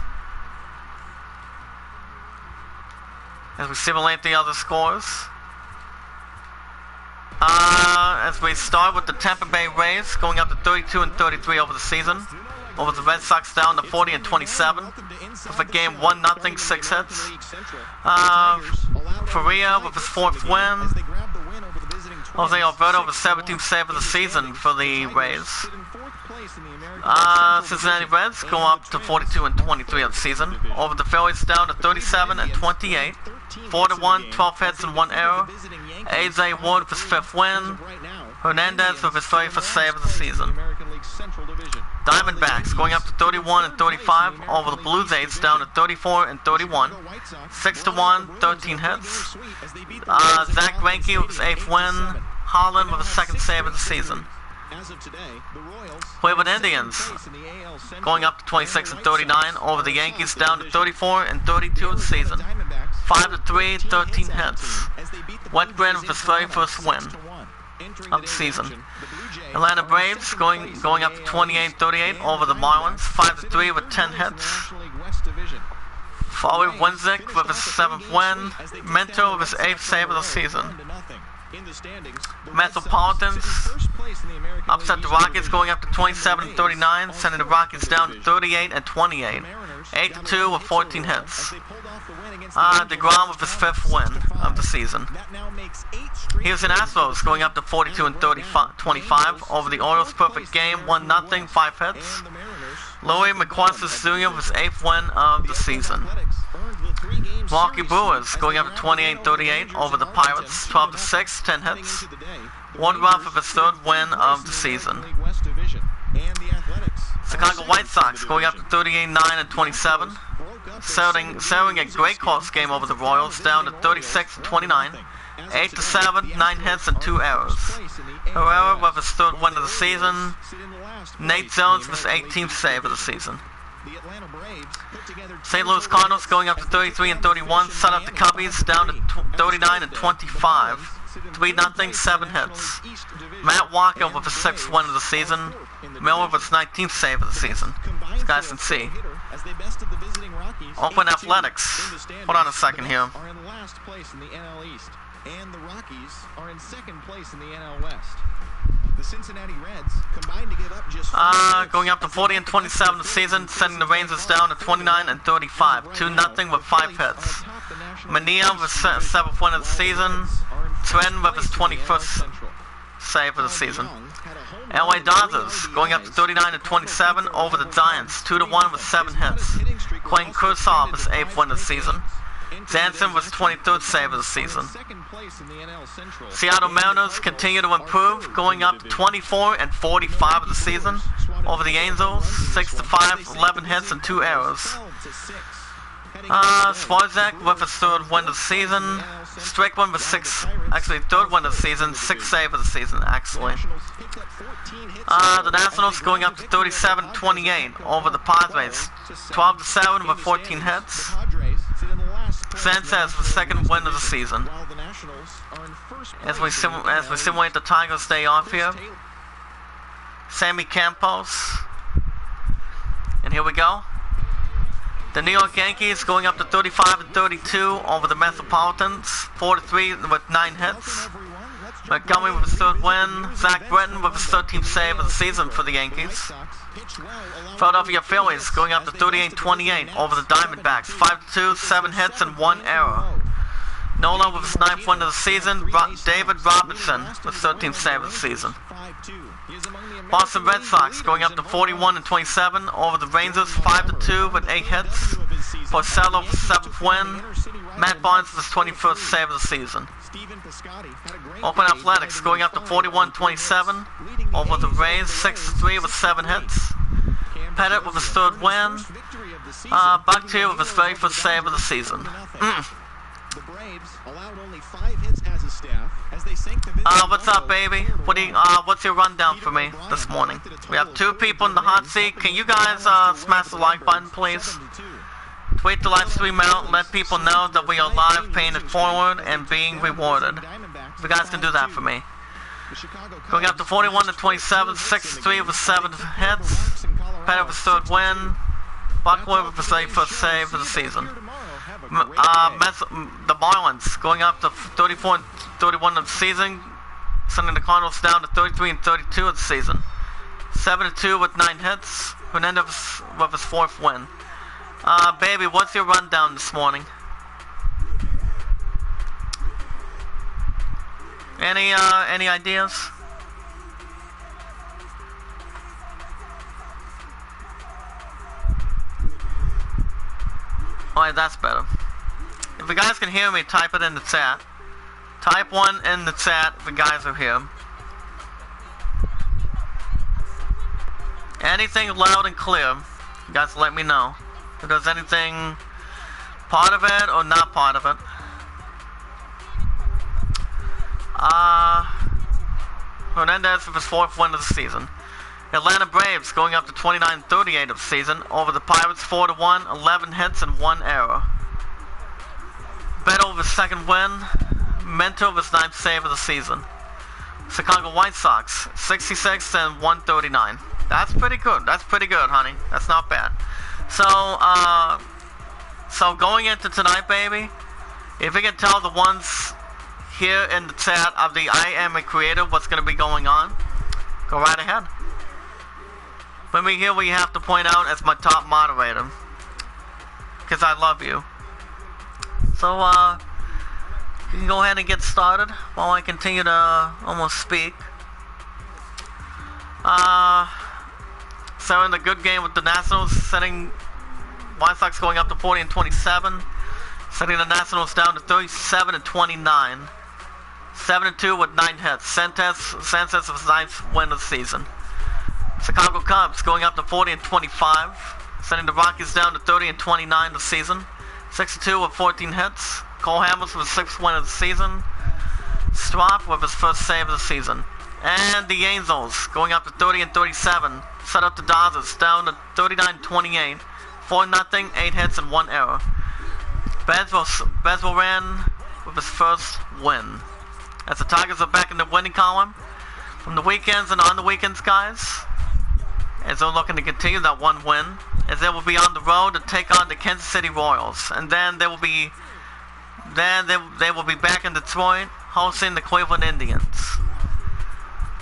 As we simulate the other scores. As we start with the Tampa Bay Rays going up to 32 and 33 over the season. Over the Red Sox down to 40 and 27. With a game 1-0, 6 hits. Faria with his 4th win. Jose Alberto with 17th save of the season for the Rays. Cincinnati Reds go up to 42 and 23 of the season. Over the Phillies down to 37 and 28. 4-1, 12 hits and 1 error. AJ Ward with his 5th win. Hernandez with his 31st save of the season. Diamondbacks going up to 31 and 35 over the Blue Jays down to 34 and 31. 6-1, 13 hits. Zach Greinke with his 8th win. Holland with his 2nd save of the season. Cleveland Indians going up to 26 and 39 over the Yankees down to 34 and 32 of the season. 5-3, 13 hits. Wetgren with his 31st win of the season. Atlanta Braves going up to 28-38 over the Marlins, 5-3 with 10 hits. Foley Winzik with his 7th win. Minto with his 8th save of the season. Metropolitans upset the Rockets going up to 27-39, sending the Rockets down to 38 and 28. 8-2 with 14 hits. DeGrom with his 5th win of the season. Houston Astros going up to 42 and 25 over the Orioles. Perfect game, 1-0, 5 hits. Louis McQuarsis Jr. with his 8th win of the season. Milwaukee Brewers going up to 28-38 over the Pirates, 12-6, 10 hits. Woodruff with his 3rd win of the season. Chicago White Sox going up to 38-9 and 27. Selling a great close game over the Royals down to 36-29. 8-7, 9 hits and 2 errors. Herrera with his 3rd win of the season. Nate Jones with his 18th save of the season. St. Louis Cardinals going up to 33 and 31. Set up the Cubbies down to 39 and 25. 3-0, 7 hits. Matt Walker with his 6th win of the season. Miller with his 19th save of the season. As you guys can see. Oakland Athletics. Hold on a second here. Are in last place in the NL East, and the Rockies are in 2nd place in the NL West. The Cincinnati Reds combined to give up just going up to 40-27 this season, sending the Rangers down to 29-35. 2-0 with 5 hits. Mania with 7th win of the season. Trent with his 21st save of the season. LA Dodgers going up to 39-27 over the Giants, 2-1 with 7 hits. Quinn Kursov his 8th win of the season. Jansen was 23rd save of the season. Seattle Mariners continue to improve, going up to 24-45 of the season over the Angels, 6-5, 11 hits and 2 errors. Swarzak with his 3rd win of the season. Strickland with 3rd win of the season, 6th save of the season, actually. The Nationals going up to 37-28 over the Padres, 12-7 with 14 hits. Sanchez with 2nd win of the season. As we simulate the Tigers' day off here. Sammy Campos. And here we go. The New York Yankees going up to 35-32 over the Metropolitans, 4-3 with 9 hits. Montgomery with his 3rd win. Zach Britton with his 13th save of the season for the Yankees. Philadelphia Phillies going up to 38-28 over the Diamondbacks, 5-2, 7 hits and 1 error. Nola with his 9th win of the season. David Robertson with 13th save of the season. Boston Red Sox going up to 41-27 over the Rangers, 5-2 with 8 hits. Porcello with 7th win. Matt Barnes with his 21st save of the season. Oakland Athletics going up to 41-27 over the Rays, 6-3 with 7 hits. Pettit with his 3rd win. Bucktier with his very first save of the season. The Braves allowed only 5 hits as a staff as they sank the what's up, baby? What's your rundown for me this morning? We have 2 people in the hot seat. Can you guys smash the like button, please? Tweet the live stream out, let people know that we are live, paying it forward, and being rewarded. If you guys can do that for me. Going up to 41-27, 6-3 with 7 hits. Pettit with his 3rd win. Buckwood with his 1st save of the season. The Marlins going up to 34-31 of the season, sending the Cardinals down to 33-32 of the season. 7-2 with 9 hits. Hernandez with his 4th win. Baby, what's your rundown this morning? Any ideas? Alright, that's better. If you guys can hear me, type it in the chat. Type 1 in the chat if you guys are here. Anything loud and clear, you guys let me know. If there's anything part of it or not part of it. Hernandez with his 4th win of the season. Atlanta Braves going up to 29-38 of the season over the Pirates, 4-1, 11 hits and 1 error. Beto with his 2nd win. Mentor with his 9th save of the season. Chicago White Sox, 66 and 139. That's pretty good. That's pretty good, honey. That's not bad. So going into tonight, baby, if you can tell the ones here in the chat of the I Am a Creator what's going to be going on, go right ahead. Let me hear what you have to point out as my top moderator, because I love you. So, you can go ahead and get started while I continue to almost speak. So in the good game with the Nationals, setting White Sox going up to 40-27, setting the Nationals down to 37-29, 7-2 with 9 hits. Sanchez was his 9th win of the season. Chicago Cubs going up to 40-25, sending the Rockies down to 30-29 this season. 6-2 with 14 hits. Cole Hamels with his 6th win of the season. Strop with his 1st save of the season. And the Angels going up to 30-37, set up the Dodgers down to 39-28, 4-0, 8 hits and 1 error. Beswell ran with his 1st win. As the Tigers are back in the winning column from the weekends and on the weekends, guys, as they're looking to continue that 1 win, as they will be on the road to take on the Kansas City Royals, and then they will be back in Detroit hosting the Cleveland Indians.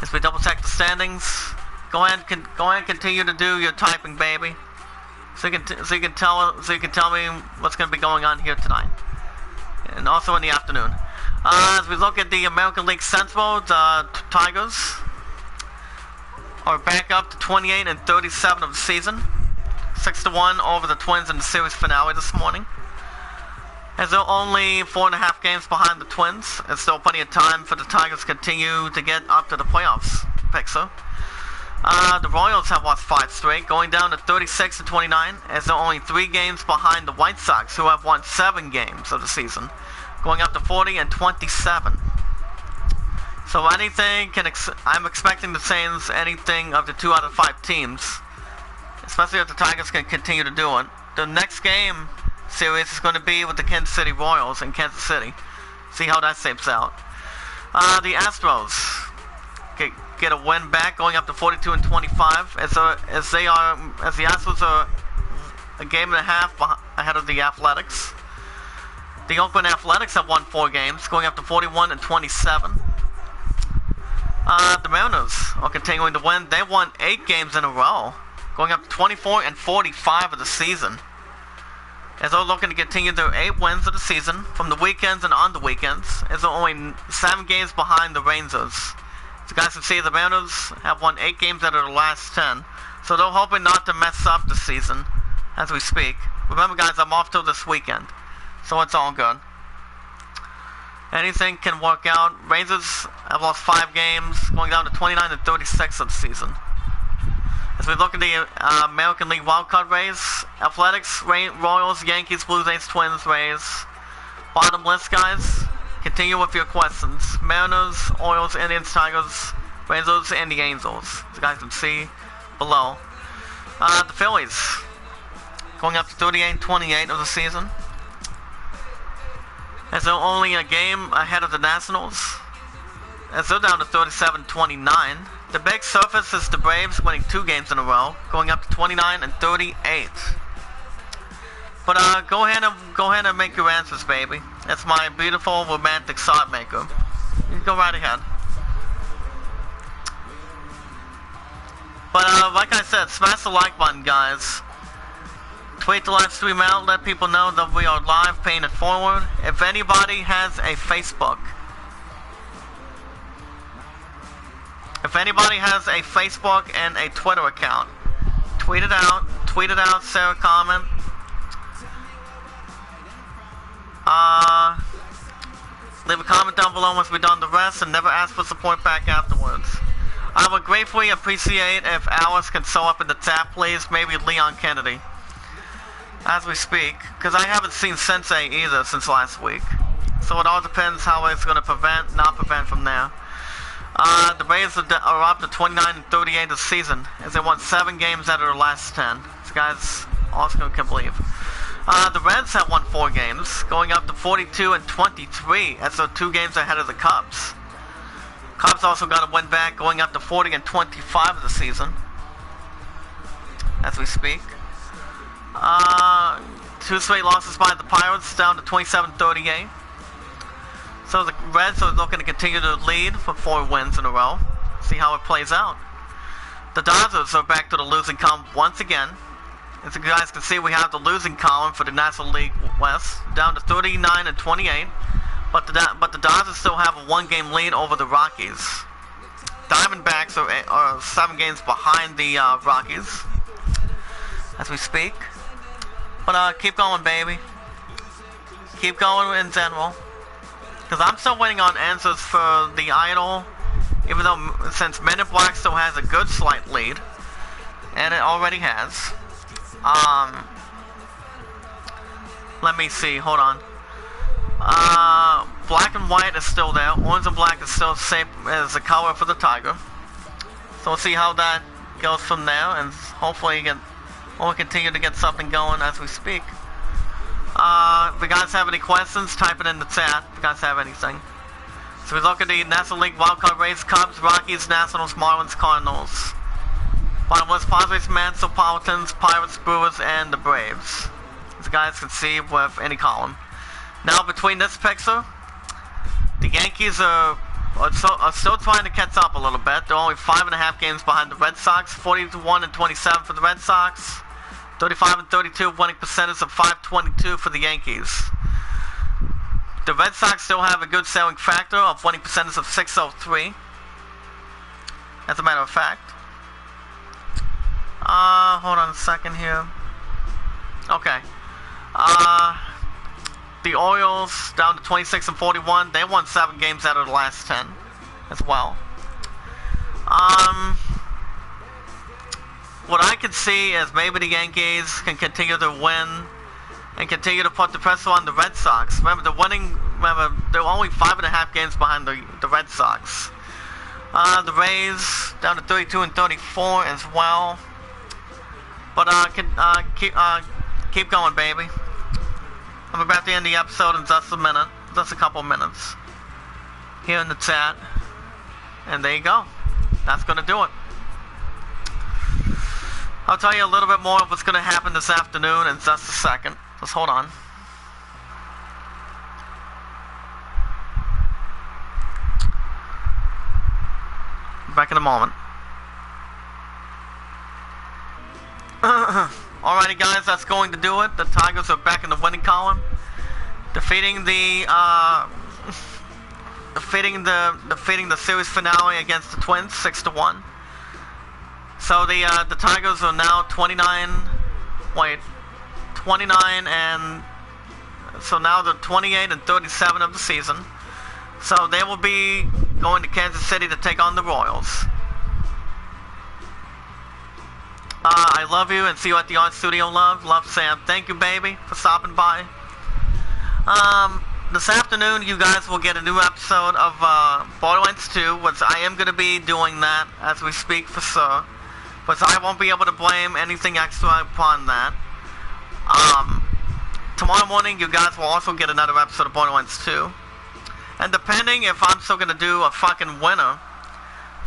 As we double check the standings, go ahead and continue to do your typing, baby. So you can tell me what's going to be going on here tonight, and also in the afternoon. As we look at the American League Central, the Tigers are back up to 28-37 of the season, 6-1 over the Twins in the series finale this morning. As they're only 4.5 games behind the Twins, there's still plenty of time for the Tigers to continue to get up to the playoffs picture. The Royals have lost 5 straight, going down to 36-29, as they're only 3 games behind the White Sox, who have won 7 games of the season, going up to 40-27. So I'm expecting to change anything of the 2 out of 5 teams, especially if the Tigers can continue to do it. The next game series is going to be with the Kansas City Royals in Kansas City. See how that shapes out. The Astros get a win back, going up to 42-25, as the Astros are a game and a half ahead of the Athletics. The Oakland Athletics have won 4 games, going up to 41-27. The Mariners are continuing to win. They won 8 games in a row, going up to 24-45 of the season, as they're looking to continue their 8 wins of the season from the weekends and on the weekends, as they're only 7 games behind the Rangers. So guys can see the Mariners have won 8 games out of the last 10, so they're hoping not to mess up the season as we speak. Remember guys, I'm off till this weekend, so it's all good. Anything can work out. Rangers have lost 5 games, going down to 29-36 of the season. As we look at the American League wildcard race, Athletics, Royals, Yankees, Blue Jays, Twins, Rays. Bottom list, guys. Continue with your questions. Mariners, Orioles, Indians, Tigers, Rangers, and the Angels. As you guys can see below. The Phillies, going up to 38-28 of the season, as they're only a game ahead of the Nationals, as they're down to 37-29. The big surface is the Braves winning 2 games in a row, going up to 29-38. But go ahead and make your answers, baby. That's my beautiful romantic shot maker. You can go right ahead. But like I said, smash the like button, guys. Tweet the live stream out, let people know that we are live, paying it forward. If anybody has a Facebook, and a Twitter account, tweet it out, share a comment. Leave a comment down below once we're done the rest, and never ask for support back afterwards. I would gratefully appreciate if Alice can sew up in the chat, please. Maybe Leon Kennedy, as we speak, because I haven't seen Sensei either since last week. So it all depends how it's going to not prevent from there. The Braves are up to 29-38 this season, as they won 7 games out of their last 10. So guys also can believe. The Reds have won 4 games, going up to 42-23, as they're 2 games ahead of the Cubs. Cubs also got a win back, going up to 40-25 of the season, as we speak. 2 straight losses by the Pirates, down to 27-38. So the Reds are looking to continue to lead for 4 wins in a row. See how it plays out. The Dodgers are back to the losing column once again. As you guys can see, we have the losing column for the National League West, down to 39-28. But the Dodgers still have a 1-game lead over the Rockies. Diamondbacks are 7 games behind the Rockies, as we speak. But keep going, baby. Keep going in general. Because I'm still waiting on answers for the Idol, even though since Men in Black still has a good slight lead, and it already has. Let me see, hold on. Black and white is still there. Orange and black is still the same as the color for the Tiger. So we'll see how that goes from there, and hopefully we'll continue to get something going as we speak. If you guys have any questions, type it in the chat if you guys have anything. So we look at the National League wildcard race: Cubs, Rockies, Nationals, Marlins, Cardinals. Bottom list: Padres, Metropolitans, Pirates, Brewers, and the Braves, as you guys can see with any column. Now between this picture, the Yankees are are still trying to catch up a little bit. They're only 5.5 games behind the Red Sox. 41-27 for the Red Sox. 35-32 winning percentage of .522 for the Yankees. The Red Sox still have a good selling factor of winning percentage of .603. As a matter of fact. Hold on a second here. Okay. The Orioles down to 26-41. They won 7 games out of the last 10 as well. What I could see is maybe the Yankees can continue to win and continue to put the pressure on the Red Sox. Remember, they're only 5.5 games behind the Red Sox. The Rays down to 32-34 as well. But keep going, baby. I'm about to end the episode in just a couple minutes here in the chat, and there you go. That's gonna do it. I'll tell you a little bit more of what's gonna happen this afternoon in just a second. Just hold on. Back in a moment. Alrighty, guys, that's going to do it. The Tigers are back in the winning column, defeating the series finale against the Twins 6-1. So the Tigers are now 29 and so now they're 28-37 of the season. So they will be going to Kansas City to take on the Royals. I love you and see you at the Art Studio. Love Sam. Thank you, baby, for stopping by. This afternoon you guys will get a new episode of Borderlands 2, which I am going to be doing that as we speak for sure. But I won't be able to blame anything extra upon that. Tomorrow morning you guys will also get another episode of Borderlands 2. And depending if I'm still going to do a fucking winner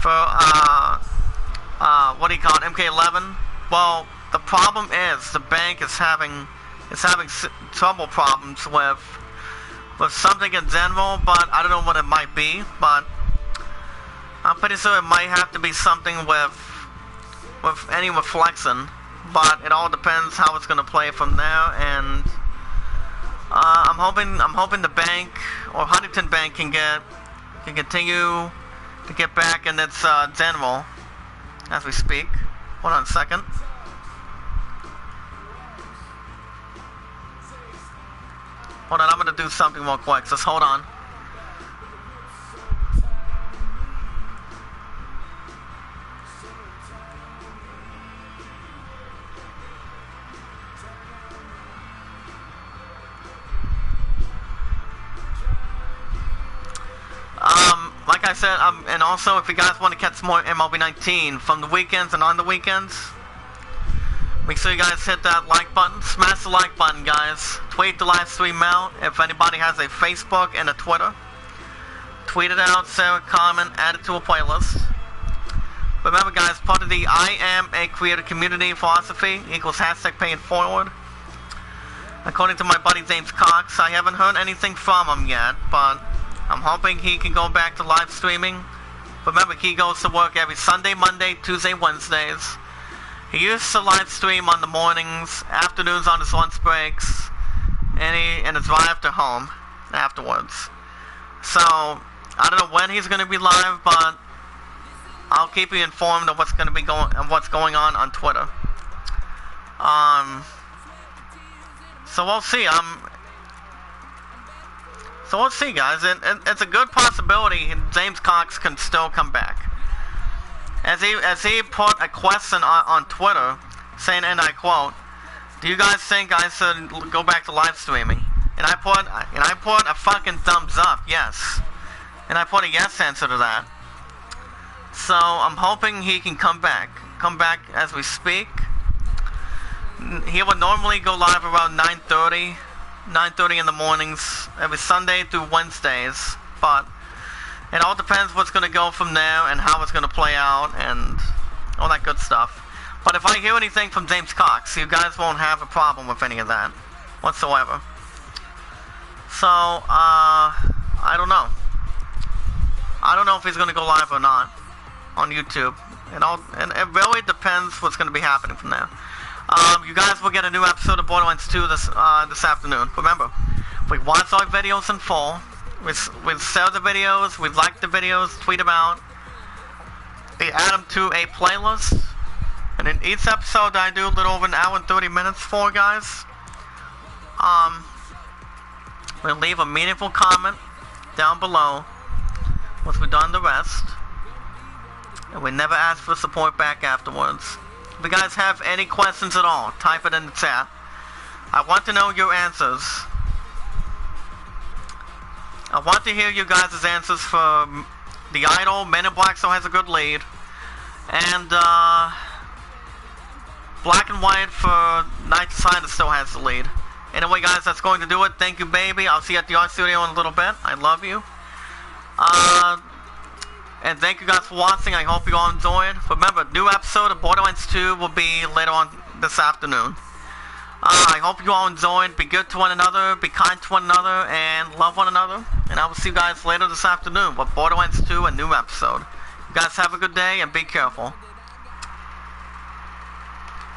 for, what do you call it, MK11? Well, the problem is the bank is having trouble problems with something in general, but I don't know what it might be, but I'm pretty sure it might have to be something with any reflection, but it all depends how it's going to play from there, and I'm hoping the bank or Huntington Bank can continue to get back in its general as we speak. Hold on a second. Hold on, I'm going to do something real quick. Just hold on. Like I said, and also if you guys want to catch more MLB 19 from the weekends and on the weekends, make sure you guys hit that like button. Smash the like button, guys. Tweet the live stream out. If anybody has a Facebook and a Twitter, tweet it out, share a comment, add it to a playlist. Remember, guys, part of the I am a creator community philosophy equals hashtag paying forward. According to my buddy James Cox, I haven't heard anything from him yet, but I'm hoping he can go back to live streaming. Remember, he goes to work every Sunday, Monday, Tuesday, Wednesdays. He used to live stream on the mornings, afternoons on his lunch breaks, and his drive to home afterwards. So, I don't know when he's going to be live, but I'll keep you informed of what's going on Twitter. So we'll see. So we'll see, guys. It's a good possibility James Cox can still come back. As he put a question on Twitter, saying, and I quote, "Do you guys think I should go back to live streaming?" And I put a fucking thumbs up, yes. And I put a yes answer to that. So I'm hoping he can come back as we speak. He would normally go live around 9:30 in the mornings, every Sunday through Wednesdays, but it all depends what's going to go from there and how it's going to play out and all that good stuff. But if I hear anything from James Cox, you guys won't have a problem with any of that whatsoever. So, I don't know. I don't know if he's going to go live or not on YouTube. And it really depends what's going to be happening from there. You guys will get a new episode of Borderlands 2 this afternoon. Remember, we watch our videos in full. We share the videos. We like the videos. Tweet them out. We add them to a playlist. And in each episode, I do a little over an hour and 30 minutes for guys. We'll leave a meaningful comment down below once we've done the rest. And we never ask for support back afterwards. If you guys have any questions at all, type it in the chat. I want to know your answers. I want to hear you guys' answers for The Idol. Men in Black still has a good lead. And Black and White for Night Designer still has the lead. Anyway, guys, that's going to do it. Thank you, baby. I'll see you at the art studio in a little bit. I love you. And thank you guys for watching. I hope you all enjoyed. Remember, new episode of Borderlands 2 will be later on this afternoon. I hope you all enjoyed. Be good to one another. Be kind to one another. And love one another. And I will see you guys later this afternoon with Borderlands 2, a new episode. You guys have a good day and be careful.